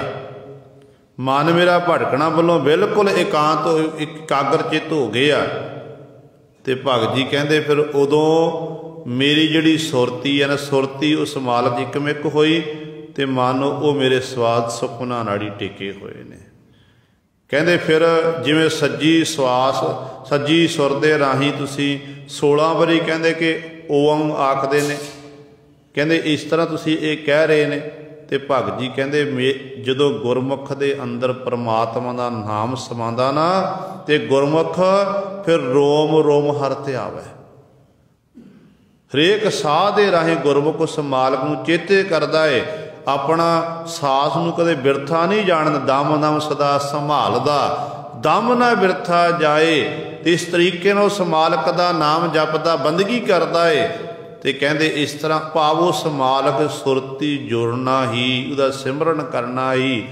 मन मेरा भटकना वालों बिल्कुल एकांत एकाग्र चित हो गया, ਤੇ ਭਗਤ ਜੀ ਕਹਿੰਦੇ ਫਿਰ ਉਦੋਂ ਮੇਰੀ ਜਿਹੜੀ ਸੁਰਤੀ ਹੈ ਨਾ, ਸੁਰਤੀ ਉਸ ਮਾਲਕ ਇੱਕਮਿਕ ਹੋਈ ਤੇ ਮਨ ਉਹ ਮੇਰੇ ਸਵਾਦ ਸੁਪਨਾ ਨਾੜੀ ਟੇਕੇ ਹੋਏ ਨੇ। ਕਹਿੰਦੇ ਫਿਰ ਜਿਵੇਂ ਸੱਜੀ ਸੁਰ ਦੇ ਰਾਹੀਂ ਤੁਸੀਂ 16 ਵਾਰੀ ਕਹਿੰਦੇ ਕਿ ਓਮ ਆਖਦੇ ਨੇ, ਕਹਿੰਦੇ ਇਸ ਤਰ੍ਹਾਂ ਤੁਸੀਂ ਇਹ ਕਹਿ ਰਹੇ ਨੇ। ਤੇ ਭਗਤ ਜੀ ਕਹਿੰਦੇ ਜਦੋਂ ਗੁਰਮੁਖ ਦੇ ਅੰਦਰ ਪਰਮਾਤਮਾ ਦਾ ਨਾਮ ਸਮਾਉਂਦਾ ਨਾ, ਤੇ ਗੁਰਮੁਖ ਫਿਰ ਰੋਮ ਰੋਮ ਹਰਿ ਧਿਆਵੈ। ਹਰੇਕ ਸਾਹ ਦੇ ਰਾਹੀਂ ਗੁਰਮੁਖ ਉਸ ਮਾਲਕ ਨੂੰ ਚੇਤੇ ਕਰਦਾ ਏ, ਆਪਣਾ ਸਾਸ ਨੂੰ ਕਦੇ ਬਿਰਥਾ ਨਹੀਂ ਜਾਣਦਾ, ਦਮ ਦਮ ਸਦਾ ਸੰਭਾਲਦਾ, ਦਮ ਨਾ ਬਿਰਥਾ ਜਾਏ। ਤੇ ਇਸ ਤਰੀਕੇ ਨਾਲ ਉਸ ਮਾਲਕ ਦਾ ਨਾਮ ਜਪਦਾ, ਬੰਦਗੀ ਕਰਦਾ ਏ। ਤੇ ਕਹਿੰਦੇ ਇਸ ਤਰ੍ਹਾਂ ਭਾਵ ਉਸ ਮਾਲਕ ਸੁਰਤੀ ਜੁੜਨਾ ਹੀ, ਉਹਦਾ ਸਿਮਰਨ ਕਰਨਾ ਹੀ।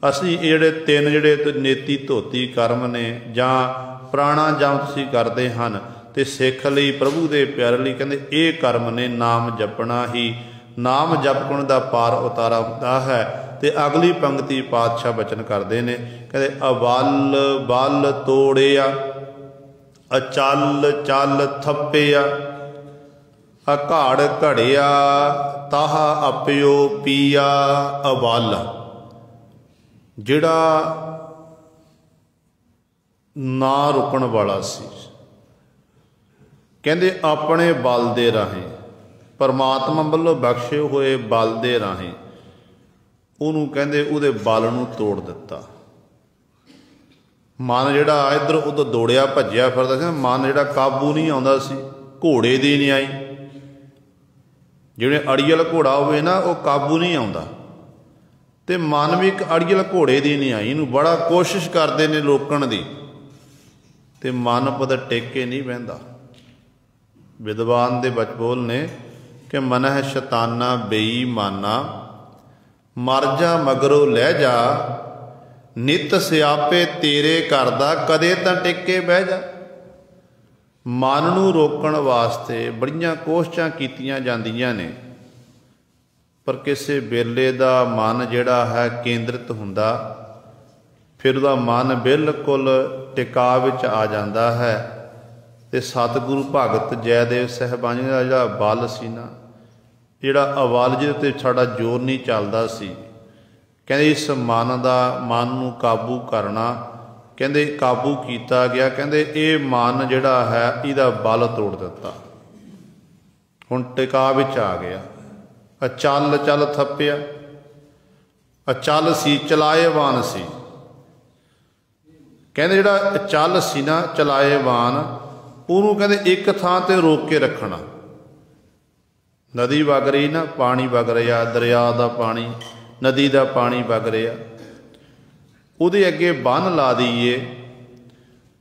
ਅਸੀਂ ਇਹ ਜਿਹੜੇ ਤਿੰਨ ਜਿਹੜੇ ਨੇਤੀ ਧੋਤੀ ਕਰਮ ਨੇ ਜਾਂ ਪ੍ਰਾਣਾਯਾਮ ਤੁਸੀਂ ਕਰਦੇ ਹਨ, ਤੇ ਸਿੱਖ ਲਈ ਪ੍ਰਭੂ ਦੇ ਪਿਆਰੇ ਲਈ ਕਹਿੰਦੇ ਇਹ ਕਰਮ ਨੇ ਨਾਮ ਜਪਣਾ ਹੀ। ਨਾਮ ਜਪਣ ਦਾ ਪਾਰ ਉਤਾਰਾ ਹੁੰਦਾ ਹੈ। ਤੇ ਅਗਲੀ ਪੰਕਤੀ ਪਾਤਸ਼ਾਹ ਬਚਨ ਕਰਦੇ ਨੇ, ਕਹਿੰਦੇ ਅਵਲ ਬਲ ਤੋੜਿਆ, ਅਚਲ ਚਲ ਥੱਪਿਆ, ਅਘਾੜ ਘੜਿਆ, ਤਾਹ ਆਪਿਓ ਪੀਆ ਅਵਲ। ਜਿਹੜਾ ਨਾ ਰੁਕਣ ਵਾਲਾ ਸੀ, ਕਹਿੰਦੇ ਆਪਣੇ ਬਲ ਦੇ ਰਾਹੀਂ, ਪਰਮਾਤਮਾ ਵੱਲੋਂ ਬਖਸ਼ੇ ਹੋਏ ਬਲ ਦੇ ਰਾਹੀਂ ਉਹਨੂੰ ਕਹਿੰਦੇ ਉਹਦੇ ਬਲ ਨੂੰ ਤੋੜ ਦਿੱਤਾ। ਮਨ ਜਿਹੜਾ ਇੱਧਰ ਉੱਧਰ ਦੌੜਿਆ ਭੱਜਿਆ ਫਿਰਦਾ ਸੀ, ਮਨ ਜਿਹੜਾ ਕਾਬੂ ਨਹੀਂ ਆਉਂਦਾ ਸੀ, ਘੋੜੇ ਦੀ ਨਹੀਂ ਆਈ। ਜਿਵੇਂ ਅੜੀਅਲ ਘੋੜਾ ਹੋਵੇ ਨਾ, ਉਹ ਕਾਬੂ ਨਹੀਂ ਆਉਂਦਾ, ਤੇ ਮਨ ਵੀ ਇੱਕ ਅੜੀਅਲ ਘੋੜੇ ਦੀ ਨਹੀਂ ਆਈ। ਇਹਨੂੰ ਬੜਾ ਕੋਸ਼ਿਸ਼ ਕਰਦੇ ਨੇ ਰੋਕਣ ਦੀ, ਤੇ ਮਨ ਪਤਾ ਟੇਕੇ ਨਹੀਂ ਬਹਿੰਦਾ। ਵਿਦਵਾਨ ਦੇ ਬਚਬੋਲ ਨੇ ਕਿ ਮਨਹਿ ਸ਼ੈਤਾਨਾ ਬੇਈਮਾਨਾ, ਮਰ ਜਾ ਮਗਰੋਂ ਲੈ ਜਾ, ਨਿਤ ਸਿਆਪੇ ਤੇਰੇ ਕਰਦਾ, ਕਦੇ ਤਾਂ ਟਿੱਕੇ ਬਹਿ ਜਾ। ਮਨ ਨੂੰ ਰੋਕਣ ਵਾਸਤੇ ਬੜੀਆਂ ਕੋਸ਼ਿਸ਼ਾਂ ਕੀਤੀਆਂ ਜਾਂਦੀਆਂ ਨੇ, ਪਰ ਕਿਸੇ ਵੇਲੇ ਦਾ ਮਨ ਜਿਹੜਾ ਹੈ ਕੇਂਦਰਿਤ ਹੁੰਦਾ, ਫਿਰ ਉਹਦਾ ਮਨ ਬਿਲਕੁਲ ਟਿਕਾ ਵਿੱਚ ਆ ਜਾਂਦਾ ਹੈ। ਤੇ ਸਤਿਗੁਰੂ ਭਗਤ ਜੈਦੇਵ ਸਾਹਿਬਾਨ ਜੀ ਦਾ ਜਿਹੜਾ ਬਲ ਸੀ ਨਾ, ਜਿਹੜਾ ਅਵਲ ਜਿਹਦੇ ਉੱਤੇ ਸਾਡਾ ਜ਼ੋਰ ਨਹੀਂ ਚੱਲਦਾ ਸੀ, ਕਹਿੰਦੇ ਇਸ ਮਨ ਨੂੰ ਕਾਬੂ ਕਰਨਾ, ਕਹਿੰਦੇ ਕਾਬੂ ਕੀਤਾ ਗਿਆ। ਕਹਿੰਦੇ ਇਹ ਮਨ ਜਿਹੜਾ ਹੈ ਇਹਦਾ ਬਲ ਤੋੜ ਦਿੱਤਾ, ਹੁਣ ਟਿਕਾ ਵਿੱਚ ਆ ਗਿਆ। ਅਚਲ ਚਲ ਥੱਪਿਆ, ਅਚਲ ਸੀ ਚਲਾਏਵਾਨ ਸੀ। ਕਹਿੰਦੇ ਜਿਹੜਾ ਅਚਲ ਸੀ ਨਾ, ਚਲਾਏਵਾਨ, ਉਹਨੂੰ ਕਹਿੰਦੇ ਇੱਕ ਥਾਂ ਤੇ ਰੋਕ ਕੇ ਰੱਖਣਾ। ਨਦੀ ਵਗ ਰਹੀ ਨਾ, ਪਾਣੀ ਵਗ ਰਿਹਾ, ਦਰਿਆ ਦਾ ਪਾਣੀ, ਨਦੀ ਦਾ ਪਾਣੀ ਵਗ ਰਿਹਾ, ਉਹਦੇ ਅੱਗੇ ਬੰਨ੍ਹ ਲਾ ਦਈਏ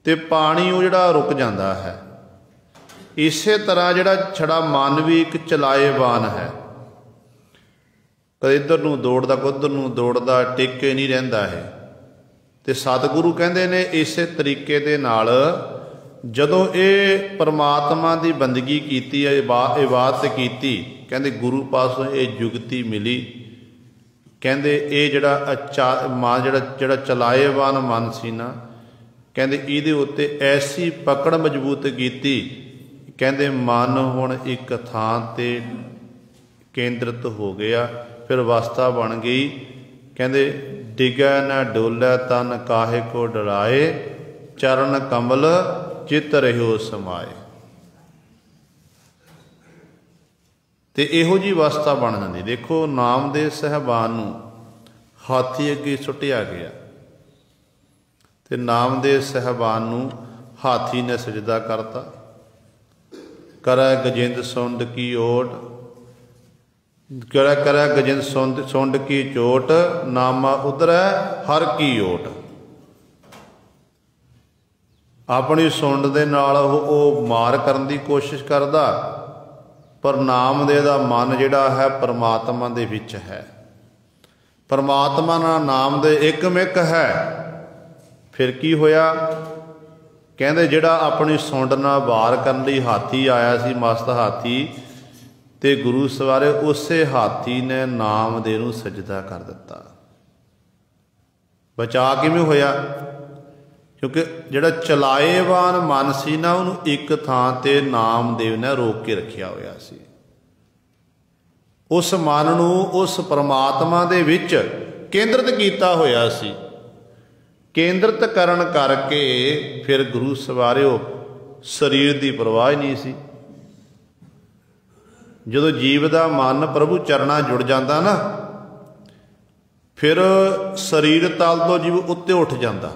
ਤੇ ਪਾਣੀ ਉਹ ਜਿਹੜਾ ਰੁਕ ਜਾਂਦਾ ਹੈ। ਇਸੇ ਤਰ੍ਹਾਂ ਜਿਹੜਾ ਛੜਾ ਮਨ ਵੀ ਇੱਕ ਚਲਾਏਵਾਨ ਹੈ, ਕਦੇ ਇੱਧਰ ਨੂੰ ਦੌੜਦਾ, ਕਦੇ ਉੱਧਰ ਨੂੰ ਦੌੜਦਾ, ਟਿੱਕੇ ਨਹੀਂ ਰਹਿੰਦਾ ਹੈ। ਤੇ ਸਤਿਗੁਰੂ ਕਹਿੰਦੇ ਨੇ ਇਸੇ ਤਰੀਕੇ ਦੇ ਨਾਲ ਜਦੋਂ ਇਹ ਪਰਮਾਤਮਾ ਦੀ ਬੰਦਗੀ ਕੀਤੀ, ਇਬਾਦਤ ਕੀਤੀ, ਕਹਿੰਦੇ ਗੁਰੂ ਪਾਸੋਂ ਇਹ ਜੁਗਤੀ ਮਿਲੀ। ਕਹਿੰਦੇ ਇਹ ਜਿਹੜਾ ਮਨ ਜਿਹੜਾ ਚਲਾਏਵਾਨ ਮਨ ਸੀ ਨਾ, ਕਹਿੰਦੇ ਇਹਦੇ ਉੱਤੇ ਐਸੀ ਪਕੜ ਮਜ਼ਬੂਤ ਕੀਤੀ, ਕਹਿੰਦੇ ਮਨ ਹੁਣ ਇੱਕ ਥਾਂ ਤੇ ਕੇਂਦਰਿਤ ਹੋ ਗਿਆ। ਫਿਰ ਅਵਸਥਾ ਬਣ ਗਈ, ਕਹਿੰਦੇ ਡਿਗੈ ਨਾ ਡੋਲੇ ਤਨ ਕਾਹੇ ਕੋ ਡਰਾਏ, ਚਰਨ ਕਮਲ ਚਿਤ ਰਹਿਓ ਸਮਾਏ। ਤੇ ਇਹੋ ਜਿਹੀ ਅਵਸਥਾ ਬਣ ਜਾਂਦੀ। ਦੇਖੋ ਨਾਮਦੇਵ ਸਾਹਿਬਾਨ ਨੂੰ ਹਾਥੀ ਅੱਗੇ ਸੁੱਟਿਆ ਗਿਆ, ਤੇ ਨਾਮਦੇਵ ਸਾਹਿਬਾਨ ਨੂੰ ਹਾਥੀ ਨੇ ਸਜਦਾ ਕਰਤਾ। ਕਰੈ ਗਜਿੰਦ ਸੁੰਡ ਕੀ ਓਟ, ਕਰੈ ਗਜਿੰਦ ਸੁੰਡ ਕੀ ਚੋਟ, ਨਾਮਾ ਉਧਰੈ ਹਰ ਕੀ ਓਟ। ਆਪਣੀ ਸੁੰਡ ਦੇ ਨਾਲ ਉਹ ਮਾਰ ਕਰਨ ਦੀ ਕੋਸ਼ਿਸ਼ ਕਰਦਾ, ਪਰ ਨਾਮਦੇਵ ਦਾ ਮਨ ਜਿਹੜਾ ਹੈ ਪਰਮਾਤਮਾ ਦੇ ਵਿੱਚ ਹੈ, ਪਰਮਾਤਮਾ ਨਾਲ ਨਾਮ ਦੇ ਇੱਕਮਿਕ ਹੈ। ਫਿਰ ਕੀ ਹੋਇਆ? ਕਹਿੰਦੇ ਜਿਹੜਾ ਆਪਣੀ ਸੁੰਡ ਨਾਲ ਵਾਰ ਕਰਨ ਲਈ ਹਾਥੀ ਆਇਆ ਸੀ, ਮਸਤ ਹਾਥੀ, ਤੇ ਗੁਰੂ ਸਵਾਰੇ ਉਸੇ ਹਾਥੀ ਨੇ ਨਾਮਦੇਵ ਨੂੰ ਸਜਦਾ ਕਰ ਦਿੱਤਾ। ਬਚਾ ਕਿਵੇਂ ਹੋਇਆ? क्योंकि जिहड़ा चलाएवान मन सी ना उहनूं एक थां ते नामदेव ने रोक के रखिया होया सी। उस मन नूं उस परमात्मा दे विच केंद्रित कीता होया सी। केंद्रित करन करके फिर गुरु सवारिओ शरीर की परवाह नहीं सी। जदों जीव का मन प्रभु चरना जुड़ जाता ना फिर शरीर तल तो जीव उत्ते उठ जाता।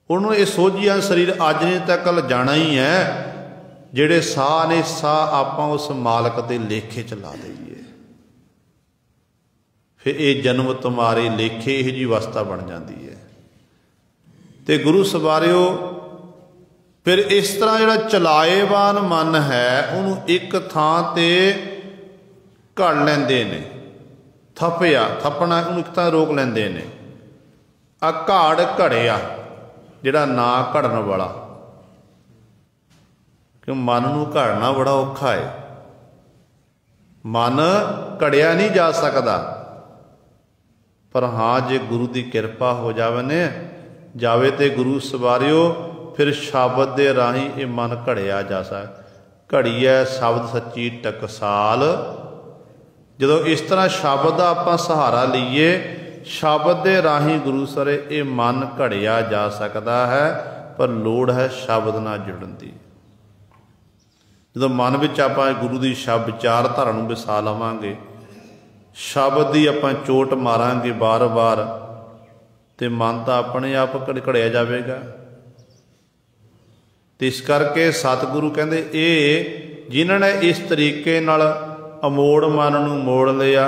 उन्होंने ये सोझिया शरीर अज नहीं तक कल जाना ही है। जिहड़े साह ने साह आपां उस मालक के लेखे च ला दईए फिर ये जन्म तुम्हारे लेखे यह जी अवस्था बन जाती है। तो गुरु सवारिओ फिर इस तरह जिहड़ा चलाएवान मन है उन्होंने एक थां ते घड़ लैंदे ने। थपिया थपना उन्होंने एक थां रोक लैंदे ने। आ घाड़ घड़िया जिहड़ा ना घड़न वाला क्यों मन नूं घड़ना बड़ा औखा है। मन घड़िया नहीं जा सकता पर हाँ जे गुरु की कृपा हो जावे तो गुरु सवारिओ फिर शब्द के राही ये मन घड़िया जा सकता। घड़ीए शब्द सच्ची टकसाल। जदों इस तरह शब्द का आपां सहारा लीए शब्द के राही गुरु सरे ये मन घड़िया जा सकता है पर लोड़ है शब्द नाल जुड़न की। जदों मन विच आपां गुरु की शब्द विचारधारा नूं वसा लवांगे शब्द की आपां चोट मारांगे बार बार तो मन तो अपने आप घड़िया जाएगा। तो इस करके सतगुरु कहते ये जिन्होंने इस तरीके नाल अमोड़ मन नूं मोड़ लिया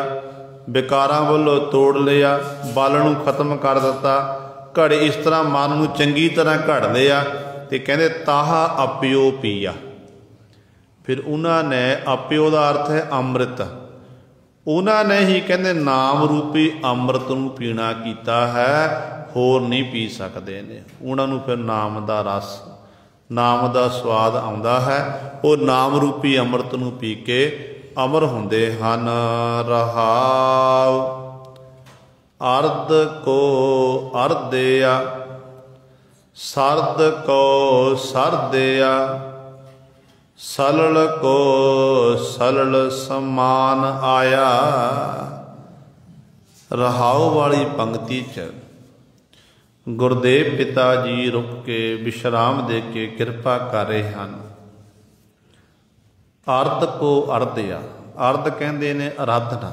विकारां वल्लों तोड़ लिया बल नूं खत्म कर दिता घड़े इस तरह मन नूं चंगी तरह घड़ लिया तो कहते ताहा अपियो पीया। फिर उन्होंने अपियो का अर्थ है अमृत। उन्होंने ही कहते नाम रूपी अमृत नूं पीना कीता है होर नहीं पी सकते ने। उन्होंने फिर नाम का रस नाम का स्वाद आउंदा है वो नाम रूपी अमृत नूं पी के अमर हुंदे हन। रहाव अर्ध को अर्धया सरद को सरदया सलल को सलल समान आया। रहाव वाली पंक्ति च गुरदेव पिता जी रुक के विश्राम दे के कृपा कर रहे हैं। अर्ध को अर्धया अर्ध कहते ने आराधना।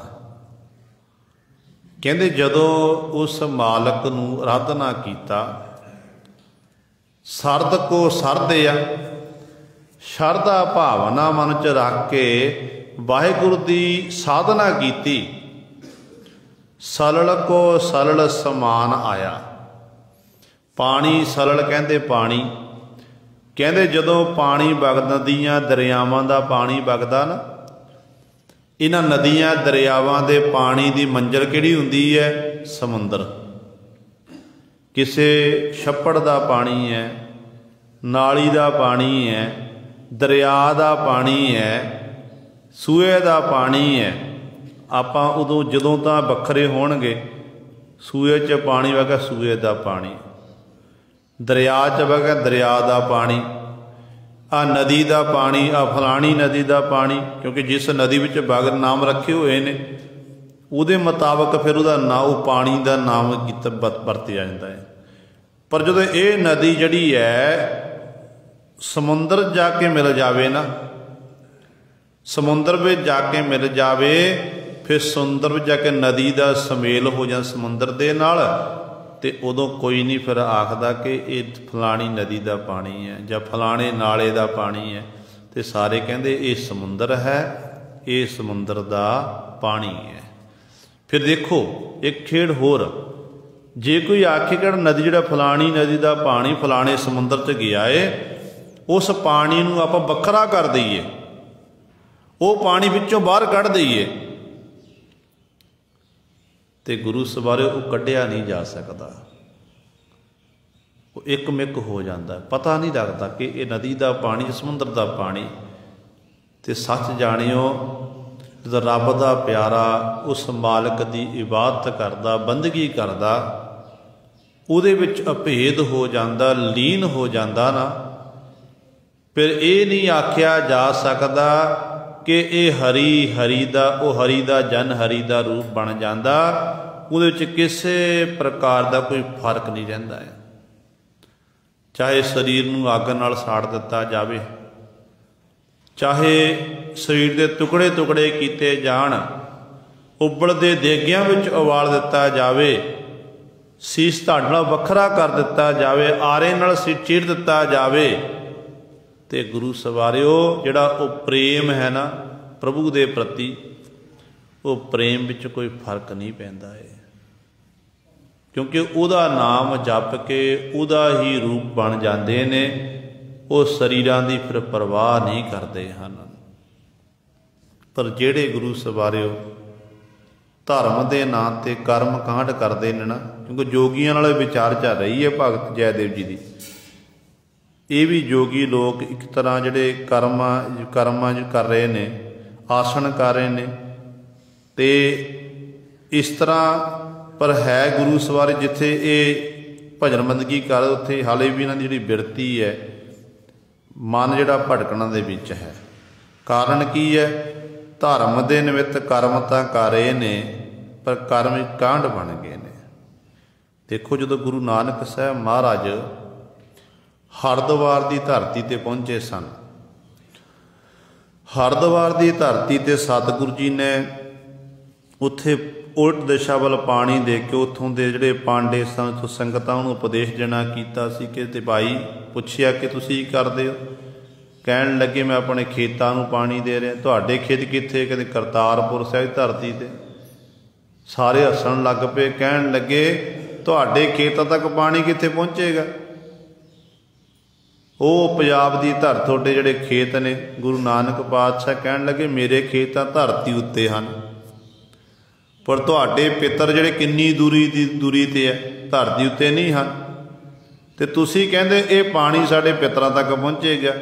कहते जदों उस मालक नूं आराधना कीता सरद को सरदया शरधा भावना मन च रख के वाहिगुरु की साधना की सलल को सलल समान आया। पानी सलल कहते पानी कहते जदों पानी वगदा नदियां दरियावां का पानी वगदा ना इन्हां नदियां दरियावां दे पानी की मंजिल किहड़ी हुंदी है समुंदर। किसे छप्पड़ का पानी है नाली का पानी है दरिया का पानी है सूए का पानी है। आपां उदों जदों तां वखरे होणगे सूए च पानी वगा सूए का पानी दरिया च वगा दरिया का पानी आ नदी का पानी आ फलानी नदी का पानी क्योंकि जिस नदी विच वग नाम रखे हुए ने उहदे मुताबक फिर उहदा नाम पानी का नाम वरतिया जाता है। पर जदों ये नदी जिहड़ी है समुंदर जाके मिल जावे ना समुंदर में जाके मिल जावे फिर समुंदर में जाके नदी का समेल हो जाए समुंदर के नाल ते उदों कोई नहीं फिर आखदा कि ये फलानी नदी का पानी है या फलाने नाले का पानी है। तो सारे कहते ये समुंदर है ये समुंदर का पानी है। फिर देखो एक खेड़ होर जे कोई आखे कि नदी जिहड़ा फलानी नदी का पानी फलाने समुंदर च गया है उस पानी नूं आपां वखरा कर दईए वो पानी विचों बाहर कढ़ दईए तो गुरु सवारे वो कढ़िया नहीं जा सकता। वो एक मिक हो जाता पता नहीं लगता कि ये नदी का पानी समुंदर का पानी। तो सच जानियो जो रब का प्यारा उस मालिक की इबादत करदा बंदगी करदा ਉਹਦੇ ਵਿੱਚ ਅਭੇਦ ਹੋ ਜਾਂਦਾ, ਲੀਨ ਹੋ ਜਾਂਦਾ ਨਾ, ਫਿਰ ਇਹ ਨਹੀਂ ਆਖਿਆ ਜਾ ਸਕਦਾ ਕਿ ਇਹ ਹਰੀ ਦਾ, ਉਹ ਹਰੀ ਦਾ ਜਨ ਹਰੀ ਦਾ ਰੂਪ ਬਣ ਜਾਂਦਾ। ਉਹਦੇ ਵਿੱਚ ਕਿਸੇ ਪ੍ਰਕਾਰ ਦਾ ਕੋਈ ਫਰਕ ਨਹੀਂ ਰਹਿੰਦਾ ਹੈ। ਚਾਹੇ ਸਰੀਰ ਨੂੰ ਅੱਗ ਨਾਲ ਸਾੜ ਦਿੱਤਾ ਜਾਵੇ, ਚਾਹੇ ਸਰੀਰ ਦੇ ਟੁਕੜੇ ਟੁਕੜੇ ਕੀਤੇ ਜਾਣ, ਉਬਲਦੇ ਦੇਗਿਆਂ ਵਿੱਚ ਉਬਾਲ ਦਿੱਤਾ ਜਾਵੇ, ਸੀਸ ਧੜ ਨਾਲ ਵੱਖਰਾ ਕਰ ਦਿੱਤਾ ਜਾਵੇ, ਆਰੇ ਨਾਲ ਚੀਰ ਦਿੱਤਾ ਜਾਵੇ, ਤੇ ਗੁਰੂ ਸਵਾਰਿਓ ਜਿਹੜਾ ਉਹ ਪ੍ਰੇਮ ਹੈ ਨਾ ਪ੍ਰਭੂ ਦੇ ਪ੍ਰਤੀ, ਉਹ ਪ੍ਰੇਮ ਵਿੱਚ ਕੋਈ ਫਰਕ ਨਹੀਂ ਪੈਂਦਾ ਹੈ। ਕਿਉਂਕਿ ਉਹਦਾ ਨਾਮ ਜਪ ਕੇ ਉਹਦਾ ਹੀ ਰੂਪ ਬਣ ਜਾਂਦੇ ਨੇ। ਉਹ ਸਰੀਰਾਂ ਦੀ ਫਿਰ ਪਰਵਾਹ ਨਹੀਂ ਕਰਦੇ ਹਨ। ਪਰ ਜਿਹੜੇ ਗੁਰੂ ਸਵਾਰਿਓ ਧਰਮ ਦੇ ਨਾਂ 'ਤੇ ਕਰਮ ਕਾਂਡ ਕਰਦੇ ਨੇ ਨਾ, ਕਿਉਂਕਿ ਜੋਗੀਆਂ ਨਾਲ ਵਿਚਾਰ ਚੱਲ ਰਹੀ ਹੈ ਭਗਤ ਜੈਦੇਵ ਜੀ ਦੀ। ਇਹ ਵੀ ਜੋਗੀ ਲੋਕ ਇੱਕ ਤਰ੍ਹਾਂ ਜਿਹੜੇ ਕਰਮਾਂ ਕਰ ਰਹੇ ਨੇ, ਆਸਣ ਕਰ ਰਹੇ ਨੇ, ਤੇ ਇਸ ਤਰ੍ਹਾਂ ਪਰ ਹੈ ਗੁਰੂ ਸਵਾਰੇ ਜਿੱਥੇ ਇਹ ਭਜਨ ਬੰਦਗੀ ਕਰ, ਉੱਥੇ ਹਾਲੇ ਵੀ ਇਹਨਾਂ ਦੀ ਜਿਹੜੀ ਬਿਰਤੀ ਹੈ, ਮਨ ਜਿਹੜਾ ਭਟਕਣਾ ਦੇ ਵਿੱਚ ਹੈ। ਕਾਰਨ ਕੀ ਹੈ? ਧਰਮ ਦੇ ਨਿਮਿੱਤ ਕਰਮ ਤਾਂ ਕਰ ਰਹੇ ਨੇ, ਪਰ ਕਰਮ ਇੱਕ ਕਾਂਡ ਬਣ ਗਏ ਨੇ। ਦੇਖੋ, ਜਦੋਂ ਗੁਰੂ ਨਾਨਕ ਸਾਹਿਬ ਮਹਾਰਾਜ ਹਰਿਦੁਆਰ ਦੀ ਧਰਤੀ 'ਤੇ ਪਹੁੰਚੇ ਸਨ, ਹਰਿਦੁਆਰ ਦੀ ਧਰਤੀ 'ਤੇ ਸਤਿਗੁਰੂ ਜੀ ਨੇ ਉੱਥੇ ਉਲਟ ਦਿਸ਼ਾ ਵੱਲ ਪਾਣੀ ਦੇ ਕੇ ਉੱਥੋਂ ਦੇ ਜਿਹੜੇ ਪਾਂਡੇ ਸਨ, ਸੰਗਤਾਂ ਨੂੰ ਉਪਦੇਸ਼ ਦੇਣਾ ਕੀਤਾ ਸੀ। ਕਿ ਤੇ ਭਾਈ ਪੁੱਛਿਆ ਕਿ ਤੁਸੀਂ ਕੀ ਕਰਦੇ ਹੋ? ਕਹਿਣ ਲੱਗੇ ਮੈਂ ਆਪਣੇ ਖੇਤਾਂ ਨੂੰ ਪਾਣੀ ਦੇ ਰਿਹਾ। ਤੁਹਾਡੇ ਖੇਤ ਕਿੱਥੇ? ਕਹਿੰਦੇ ਕਰਤਾਰਪੁਰ ਸਾਹਿਬ ਧਰਤੀ 'ਤੇ। ਸਾਰੇ ਹੱਸਣ ਲੱਗ ਪਏ, ਕਹਿਣ ਲੱਗੇ ਤੁਹਾਡੇ ਖੇਤਾਂ ਤੱਕ ਪਾਣੀ ਕਿੱਥੇ ਪਹੁੰਚੇਗਾ? ਉਹ ਪੰਜਾਬ ਦੀ ਧਰਤੀ, ਤੁਹਾਡੇ ਜਿਹੜੇ ਖੇਤ ਨੇ। ਗੁਰੂ ਨਾਨਕ ਪਾਤਸ਼ਾਹ ਕਹਿਣ ਲੱਗੇ ਮੇਰੇ ਖੇਤ ਤਾਂ ਧਰਤੀ ਉੱਤੇ ਹਨ, ਪਰ ਤੁਹਾਡੇ ਪਿੱਤਰ ਜਿਹੜੇ ਕਿੰਨੀ ਦੂਰੀ 'ਤੇ ਹੈ, ਧਰਤੀ ਉੱਤੇ ਨਹੀਂ ਹਨ। ਤੇ ਤੁਸੀਂ ਕਹਿੰਦੇ ਇਹ ਪਾਣੀ ਸਾਡੇ ਪਿੱਤਰਾਂ ਤੱਕ ਪਹੁੰਚੇਗਾ।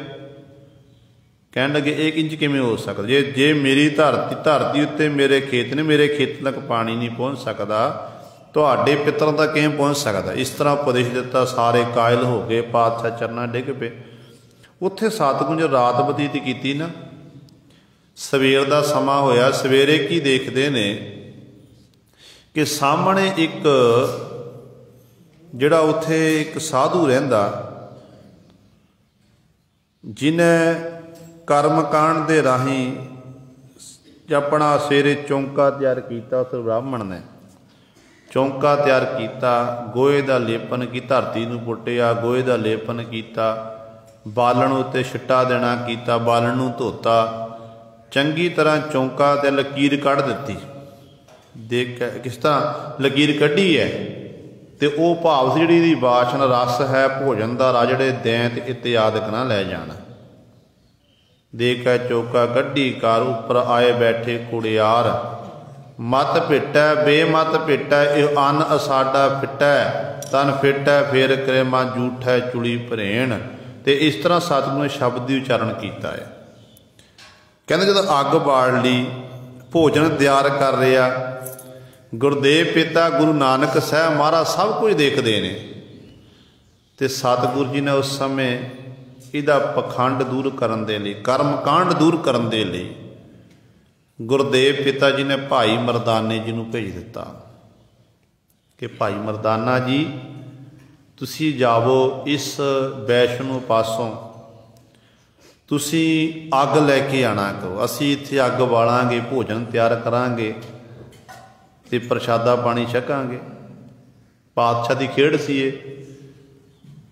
ਕਹਿਣ ਲੱਗੇ ਇਹ ਇੰਝ ਕਿਵੇਂ ਹੋ ਸਕਦਾ? ਜੇ ਮੇਰੀ ਧਰਤੀ ਉੱਤੇ ਮੇਰੇ ਖੇਤ ਨੇ, ਮੇਰੇ ਖੇਤ ਤੱਕ ਪਾਣੀ ਨਹੀਂ ਪਹੁੰਚ ਸਕਦਾ, ਤੁਹਾਡੇ ਪਿੱਤਰਾਂ ਤੱਕ ਕਿਵੇਂ ਪਹੁੰਚ ਸਕਦਾ? ਇਸ ਤਰ੍ਹਾਂ ਉਪਦੇਸ਼ ਦਿੱਤਾ। ਸਾਰੇ ਕਾਇਲ ਹੋ ਗਏ, ਪਾਤਸ਼ਾਹ ਚਰਨਾਂ ਡਿੱਗ ਪਏ। ਉੱਥੇ ਸਤਿਗੁਰੂ ਜੀ ਰਾਤ ਬਤੀਤ ਕੀਤੀ ਨਾ, ਸਵੇਰ ਦਾ ਸਮਾਂ ਹੋਇਆ। ਸਵੇਰੇ ਕੀ ਦੇਖਦੇ ਨੇ ਕਿ ਸਾਹਮਣੇ ਇੱਕ ਜਿਹੜਾ ਉੱਥੇ ਇੱਕ ਸਾਧੂ ਰਹਿੰਦਾ, ਜਿਹਨੇ ਕਰਮ ਕਾਂਡ ਦੇ ਰਾਹੀਂ ਆਪਣਾ ਸਵੇਰੇ ਚੌਂਕਾ ਤਿਆਰ ਕੀਤਾ। ਉਸ ਬ੍ਰਾਹਮਣ ਨੇ ਚੌਂਕਾ ਤਿਆਰ ਕੀਤਾ, ਗੋਹੇ ਦਾ ਲੇਪਨ ਕੀ, ਧਰਤੀ ਨੂੰ ਪੁੱਟਿਆ, ਗੋਹੇ ਦਾ ਲੇਪਨ ਕੀਤਾ, ਬਾਲਣ ਉੱਤੇ ਛਿੱਟਾ ਦੇਣਾ ਕੀਤਾ, ਬਾਲਣ ਨੂੰ ਧੋਤਾ, ਚੰਗੀ ਤਰ੍ਹਾਂ ਚੌਂਕਾ 'ਤੇ ਲਕੀਰ ਕੱਢ ਦਿੱਤੀ। ਦੇਖ ਕਿਸ ਤਰ੍ਹਾਂ ਲਕੀਰ ਕੱਢੀ ਹੈ, ਤੇ ਉਹ ਭਾਵ ਸੀ ਜਿਹੜੀ ਇਹਦੀ ਵਾਸ਼ਨ ਰਸ ਹੈ ਭੋਜਨ ਦਾ, ਰਾਜੜੇ ਦੈਂਤ ਇਤਿਆਦਿਕ ਨਾ ਲੈ ਜਾਣ। ਦੇਖਿਆ ਚੌਕਾ ਕੱਢੀ, ਘਰ ਉੱਪਰ ਆਏ ਬੈਠੇ ਕੁੜਿਆਰ। ਮਤ ਭਿੱਟੈ ਬੇਮਤ ਭਿੱਟੈ, ਇਹ ਅੰਨ ਅਸਾਡਾ ਫਿੱਟੈ, ਤਨ ਫਿੱਟੈ ਫੇਰ ਕਰੇਮਾ ਜੂਠੈ ਚੁਲੀ ਭਰੇਣ। ਤੇ ਇਸ ਤਰ੍ਹਾਂ ਸਤਿਗੁਰੂ ਨੇ ਸ਼ਬਦ ਦੀ ਉਚਾਰਨ ਕੀਤਾ ਹੈ। ਕਹਿੰਦੇ ਜਦੋਂ ਅੱਗ ਬਾਲ ਲਈ, ਭੋਜਨ ਤਿਆਰ ਕਰ ਰਿਹਾ, ਗੁਰਦੇਵ ਪਿਤਾ ਗੁਰੂ ਨਾਨਕ ਸਾਹਿਬ ਮਹਾਰਾਜ ਸਭ ਕੁਝ ਦੇਖਦੇ ਨੇ। ਤੇ ਸਤਿਗੁਰੂ ਜੀ ਨੇ ਉਸ ਸਮੇਂ ਇਹਦਾ ਪਖੰਡ ਦੂਰ ਕਰਨ ਦੇ ਲਈ, ਕਰਮ ਕਾਂਡ ਦੂਰ ਕਰਨ ਦੇ ਲਈ, ਗੁਰਦੇਵ ਪਿਤਾ ਜੀ ਨੇ ਭਾਈ ਮਰਦਾਨੇ ਜੀ ਨੂੰ ਭੇਜ ਦਿੱਤਾ ਕਿ ਭਾਈ ਮਰਦਾਨਾ ਜੀ ਤੁਸੀਂ ਜਾਵੋ ਇਸ ਵੈਸ਼ਨੂ ਪਾਸੋਂ, ਤੁਸੀਂ ਅੱਗ ਲੈ ਕੇ ਆਣਾ ਕਰੋ। ਅਸੀਂ ਇੱਥੇ ਅੱਗ ਬਾਲਾਂਗੇ, ਭੋਜਨ ਤਿਆਰ ਕਰਾਂਗੇ ਤੇ ਪ੍ਰਸ਼ਾਦਾ ਪਾਣੀ ਛਕਾਂਗੇ। ਪਾਤਸ਼ਾਹ ਦੀ ਖੇਡ ਸੀ ਇਹ।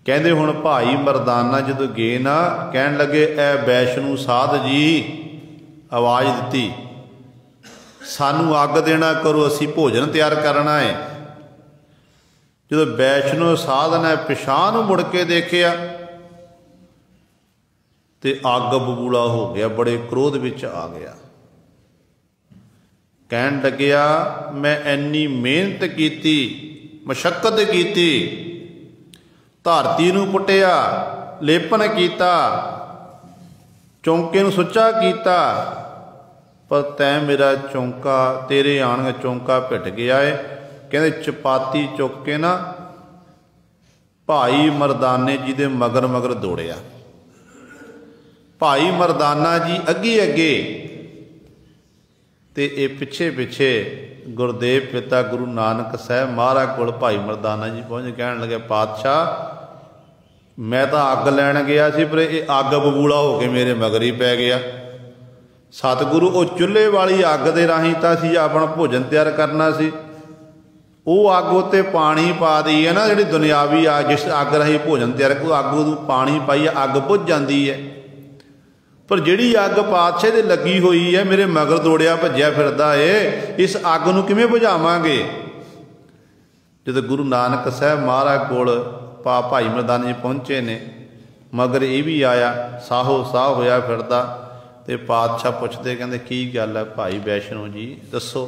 ਕਹਿੰਦੇ ਹੁਣ ਭਾਈ ਮਰਦਾਨਾ ਜਦੋਂ ਗਏ ਨਾ, ਕਹਿਣ ਲੱਗੇ ਇਹ ਵੈਸ਼ਨੂ ਸਾਧ ਜੀ ਆਵਾਜ਼ ਦਿੱਤੀ ਸਾਨੂੰ ਅੱਗ ਦੇਣਾ ਕਰੋ, ਅਸੀਂ ਭੋਜਨ ਤਿਆਰ ਕਰਨਾ ਹੈ। ਜਦੋਂ ਵੈਸ਼ਨੂ ਸਾਧ ਨੇ ਪਿਛਾਂਹ ਨੂੰ ਮੁੜ ਕੇ ਦੇਖਿਆ ਤੇ ਅੱਗ ਬਬੂਲਾ ਹੋ ਗਿਆ, ਬੜੇ ਕ੍ਰੋਧ ਵਿੱਚ ਆ ਗਿਆ। ਕਹਿਣ ਲੱਗਿਆ ਮੈਂ ਇੰਨੀ ਮਿਹਨਤ ਕੀਤੀ, ਮਸ਼ੱਕਤ ਕੀਤੀ, ਧਰਤੀ ਨੂੰ ਪੁੱਟਿਆ, ਲੇਪਨ ਕੀਤਾ, ਚੌਂਕੇ ਨੂੰ ਸੁੱਚਾ ਕੀਤਾ, ਪਰ ਤੈਂ ਮੇਰਾ ਚੌਂਕਾ, ਤੇਰੇ ਆਣ ਚੌਂਕਾ ਭਿੱਟ ਗਿਆ ਏ। ਕਹਿੰਦੇ ਚਪਾਤੀ ਚੁੱਕ ਕੇ ਨਾ भाई मरदाने जी दे मगर मगर दौड़िया। भाई मरदाना जी अगे अगे ते ये पिछे पिछे गुरदेव पिता गुरु नानक साहब महाराज कोल भाई मरदाना जी पहुँच कहन लगे, पातशाह मैं तो अग लैन गया सी पर ये अग बबूला हो के मेरे मगर ही पै गया। सतगुरु वो चुल्हे वाली अग दे राही तो असीं अपना भोजन तैयार करना सी, वो अग उत्ते पानी पा दी है ना, जिहड़ी दुनियावी अग जिस अग राही भोजन तैयार को अग पानी पाई अग बुझ जाती है। पर जिहड़ी अग पातशाह दे लगी हुई है मेरे मगर दौड़िया भज्जिया फिरदा है, इस अग नूं किवें बुझावांगे। जदों गुरु नानक साहब महाराज कोल भाई मरदाना जी पहुँचे ने, मगर ये भी आया साहो साह होया फिरदा। ते पातशाह पुछदे कहंदे की गल है भाई वैष्णो जी दसो,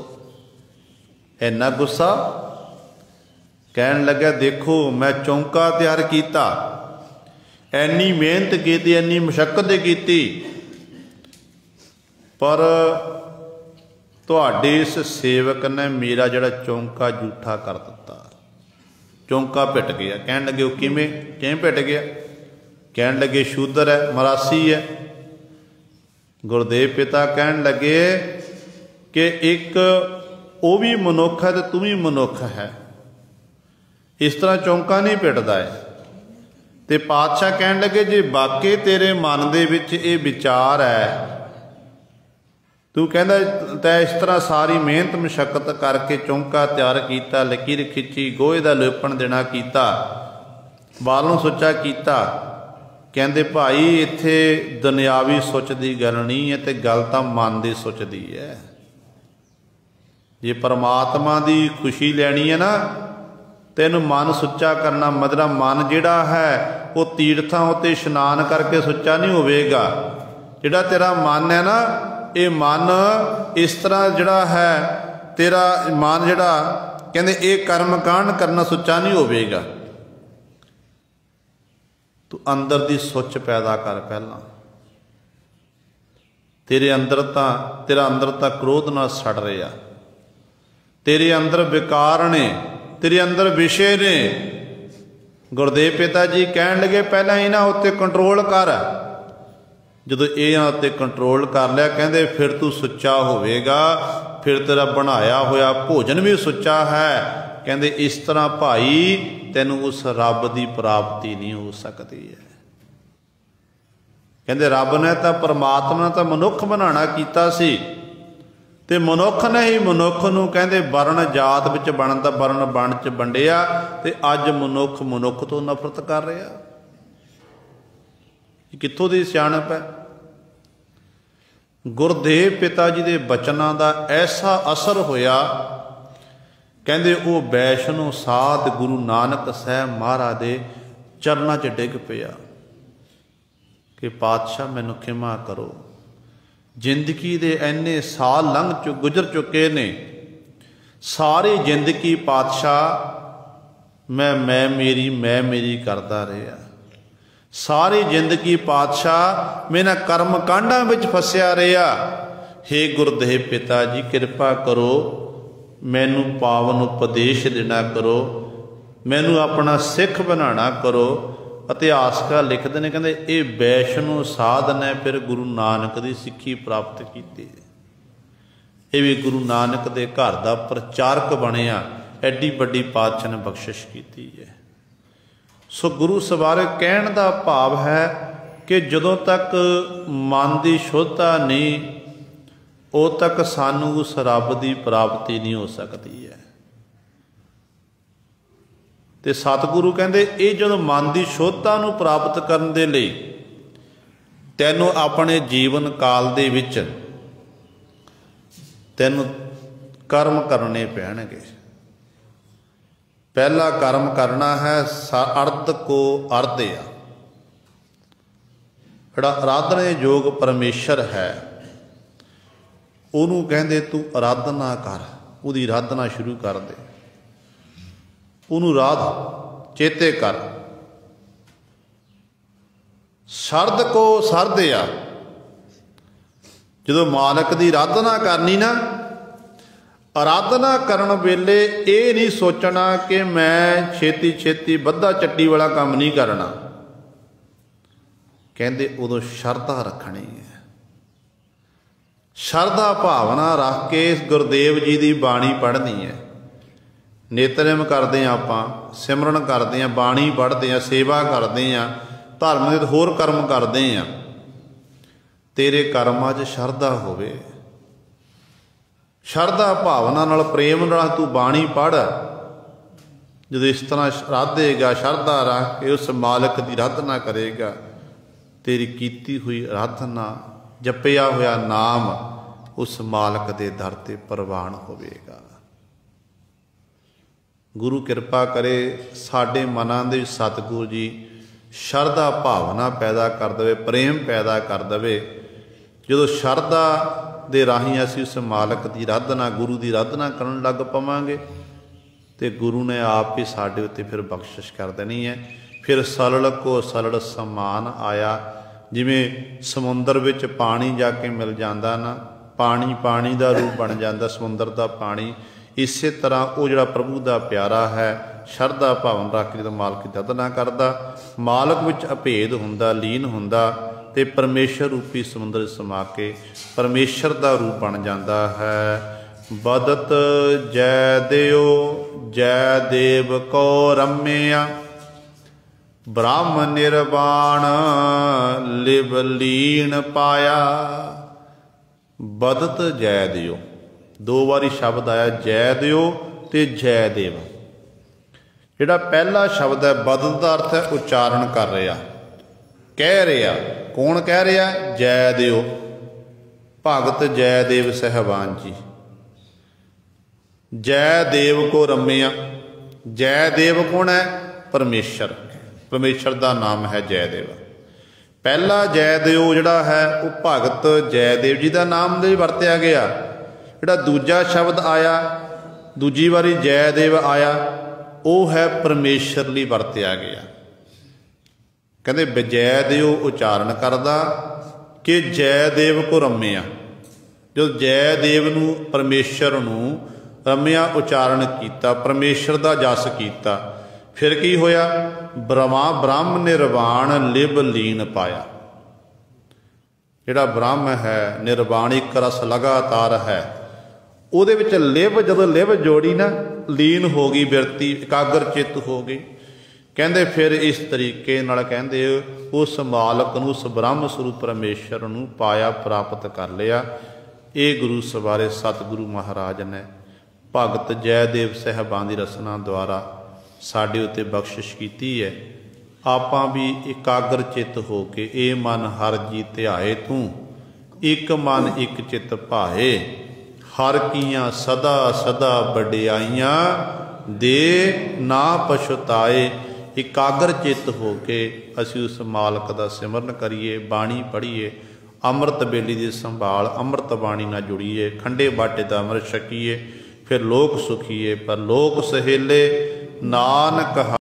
इन्ना गुस्सा। कहन लगा देखो मैं चौंका तैयार किया, इन्नी मेहनत की, इन्नी मशक्कत की, पर तुहाडे इस सेवक ने मेरा जिहड़ा चौंका झूठा कर दिता, चौंका पिट गया। कहन लगे किवें पिट गया? कहन लगे शूद्र है, मरासी है। गुरदेव पिता कहन लगे कि एक वो भी मनुख है तो तू भी मनुख है, इस तरह चौंका नहीं पिटदा है। ते पातशाह कहन लगे जे वाकई तेरे मन दे विच ये विचार है, तू कहंदा तै इस तरह सारी मेहनत मशक्कत करके चौंका तैयार किया, लकीर खिंची, गोहे का लेपन देना किया, बालों सुच्चा किया। कहंदे भाई इत्थे दुनियावी सुच की गल नहीं है, तो गल तो मन की सुच की है। जे परमात्मा की खुशी लैनी है ना, तेन मन सुच्चा करना, मतलब मन जिहड़ा है वो तीर्थां उत्ते इशनान करके सुच्चा नहीं होवेगा। जिहड़ा तेरा मन है ना, ये मन इस तरह जिहड़ा है तेरा मन जिहड़ा कहंदे ये कर्म कांड करना सुच्चा नहीं होवेगा। तू अंदर दी सोच पैदा कर पहला, तेरे अंदर तेरा अंदर क्रोध ना सड़ रहा, तेरे अंदर विकार ने, तेरे अंदर विषय ने। गुरदेव पिता जी कहन लगे पहला इन्हां उत्ते कंट्रोल कर, जदों इन्हां उत्ते कंट्रोल कर लिया कहंदे फिर तू सुच्चा होवेगा, फिर तेरा बनाया होया भोजन भी सुच्चा है। कहंदे इस तरह भाई तैनूं उस रब की प्राप्ति नहीं हो सकती है। कहंदे रब ने तो परमात्मा ने तो मनुख बनाना कीता सी, ते मनुख ने ही मनुख नूं कहंदे वर्ण जात विच बनदा वर्ण बण च वंडिया, ते अज मनुख मनुख तो नफरत कर रहा। कित्थों दी सियाणप है? गुरदेव पिता जी के बचनों का ऐसा असर होया, कहंदे वो वैष्णो साध गुरु नानक साहब महाराज के चरणों च डिग पिया कि पातशाह मैनूं खिमा करो, जिंदगी दे इन्ने साल गुजर चुके ने, सारी जिंदगी पातशाह मैं मेरी करता रहा, सारी जिंदगी पातशाह मेरा कर्म कांडां विच फसिया रहा। हे गुरदेव पिता जी कृपा करो, मैनू पावन उपदेश देना करो, मैनू अपना सिख बनाना करो। इतिहासकार लिखते हैं कहते ये वैष्णो साध ने फिर गुरु नानक की सिक्खी प्राप्त की, ये भी गुरु नानक के घर का प्रचारक बनया, एडी बड़ी पातशाह ने बख्शिश की है। सो गुरु सवारे कहण का भाव है कि जदों तक मन की शुद्धता नहीं उद तक सानू उस रब की प्राप्ति नहीं हो सकती है। तो सतगुरु कहते ये जो मन की शुद्धता नूं प्राप्त करने दे लई तैनूं अपने जीवन काल दे विच तैनूं कर्म करने पैणगे। पहला कर्म करना है अर्ध को अर्धया, जिहड़ा आराधना योग परमेश्वर है ਉਹਨੂੰ ਕਹਿੰਦੇ तू आराधना कर, ਉਹਦੀ आराधना शुरू कर दे, ਉਹਨੂੰ ਰਾਧ ਚੇਤੇ कर। ਸਰਦ को ਸਰਦਿਆ, ਜਦੋਂ ਮਾਲਕ ਦੀ आराधना करनी ना आराधना करन वेले ये नहीं सोचना कि मैं छेती छेती बद्धा चट्टी वाला काम नहीं करना। कहते उदों शरधा रखनी है, शरधा भावना रख के गुरदेव जी की बाणी पढ़नी है। नेतरम करते हैं, आप सिमरन करते हैं, बाणी पढ़ते हैं, सेवा करते हैं, धर्म के होर कर्म करते हैं। तेरे कर्मां 'च शरधा होवे, शरधा भावना नाल प्रेम नाल तू बाणी पढ़। जो इस तरह राधेगा, शरधा रख के उस मालिक की आराधना करेगा, तेरी कीती हुई आराधना, जपया होया नाम उस मालिक दे दर ते प्रवान होवेगा। गुरु कृपा करे साडे मनां दे सतगुरु जी शरधा भावना पैदा कर देवे, प्रेम पैदा कर देवे। जो शरधा दे राही असीं उस मालिक की आराधना, गुरु की आराधना करन लग पवांगे तो गुरु ने आप ही साडे उत्ते फिर बख्शिश कर देनी है। फिर सलड़ को सलड़ समान आया, जिमें समुंदर विच पानी जाके मिल जाता ना, पानी पानी का रूप बन जाता, समुंदर का पानी। इस तरह वो जिहड़ा प्रभु का प्यारा है, शरधा भावन रख के जो मालक की आराधना करता, मालक विच अभेद हुंदा, लीन हुंदा ते परमेश्वर रूपी समुंदर समा के परमेश्वर का रूप बन जाता है। बदत जय देओ जय देव को रम्या, ब्रह्म निर्वाण लिव लीन पाया। बदत जय दियो, दो बारी शब्द आया, जय दियो ते जय देव। जिहड़ा पहला शब्द है बदत का अर्थ है उच्चारण कर रहा, कह रहा। कौन कह रहा? जय दियो, भगत जयदेव सहबान जी। जय देव को रम्या, जयदेव कौन है? परमेश्वर, परमेश्वर का नाम है जयदेव। पहला जयदेव जिहड़ा है वो भगत जयदेव जी का नाम दे वरत्या गया। जिहड़ा दूजा शब्द आया, दूजी बारी जयदेव आया, वो है परमेश्वर लई वरत्या गया। कहते जयदेव उच्चारण करदा कि जयदेव को रम्या। जो जयदेव नूं परमेश्वर नूं रम्या उच्चारण किया, परमेश्वर का जस किया, फिर की होया? ब्रह्म निर्वाण लिव लीन पाया। जिहड़ा ब्रह्म है निर्वाण एक रस लगातार है, उहदे विच लिव, जदों लिव जोड़ी ना लीन हो गई, बिरती एकाग्र चित्त हो गई। कहते फिर इस तरीके नाल कहते उस मालक नूं, उस ब्रह्म स्वरूप परमेश्वर नूं पाया, प्राप्त कर लिया। ये गुरु सवारे सतगुरु महाराज ने भगत जयदेव साहबान की रसना द्वारा साडे उत्ते बख्शिश की है। आपां भी एकाग्र चित्त हो के ए मन हर जी ध्याए तूं, एक मन एक चित्त भाए, हर कीआं सदा सदा वडियाइयां दे ना पछताए। एकाग्र चित्त हो के असीं उस मालक का सिमरन करिए, बाणी पढ़ीए, अमृत बेली की संभाल अमृत बाणी नाल जुड़ीए, खंडे बाटे का अमृत छकीए, फिर लोक सुखीए पर लोक सहेले नानक।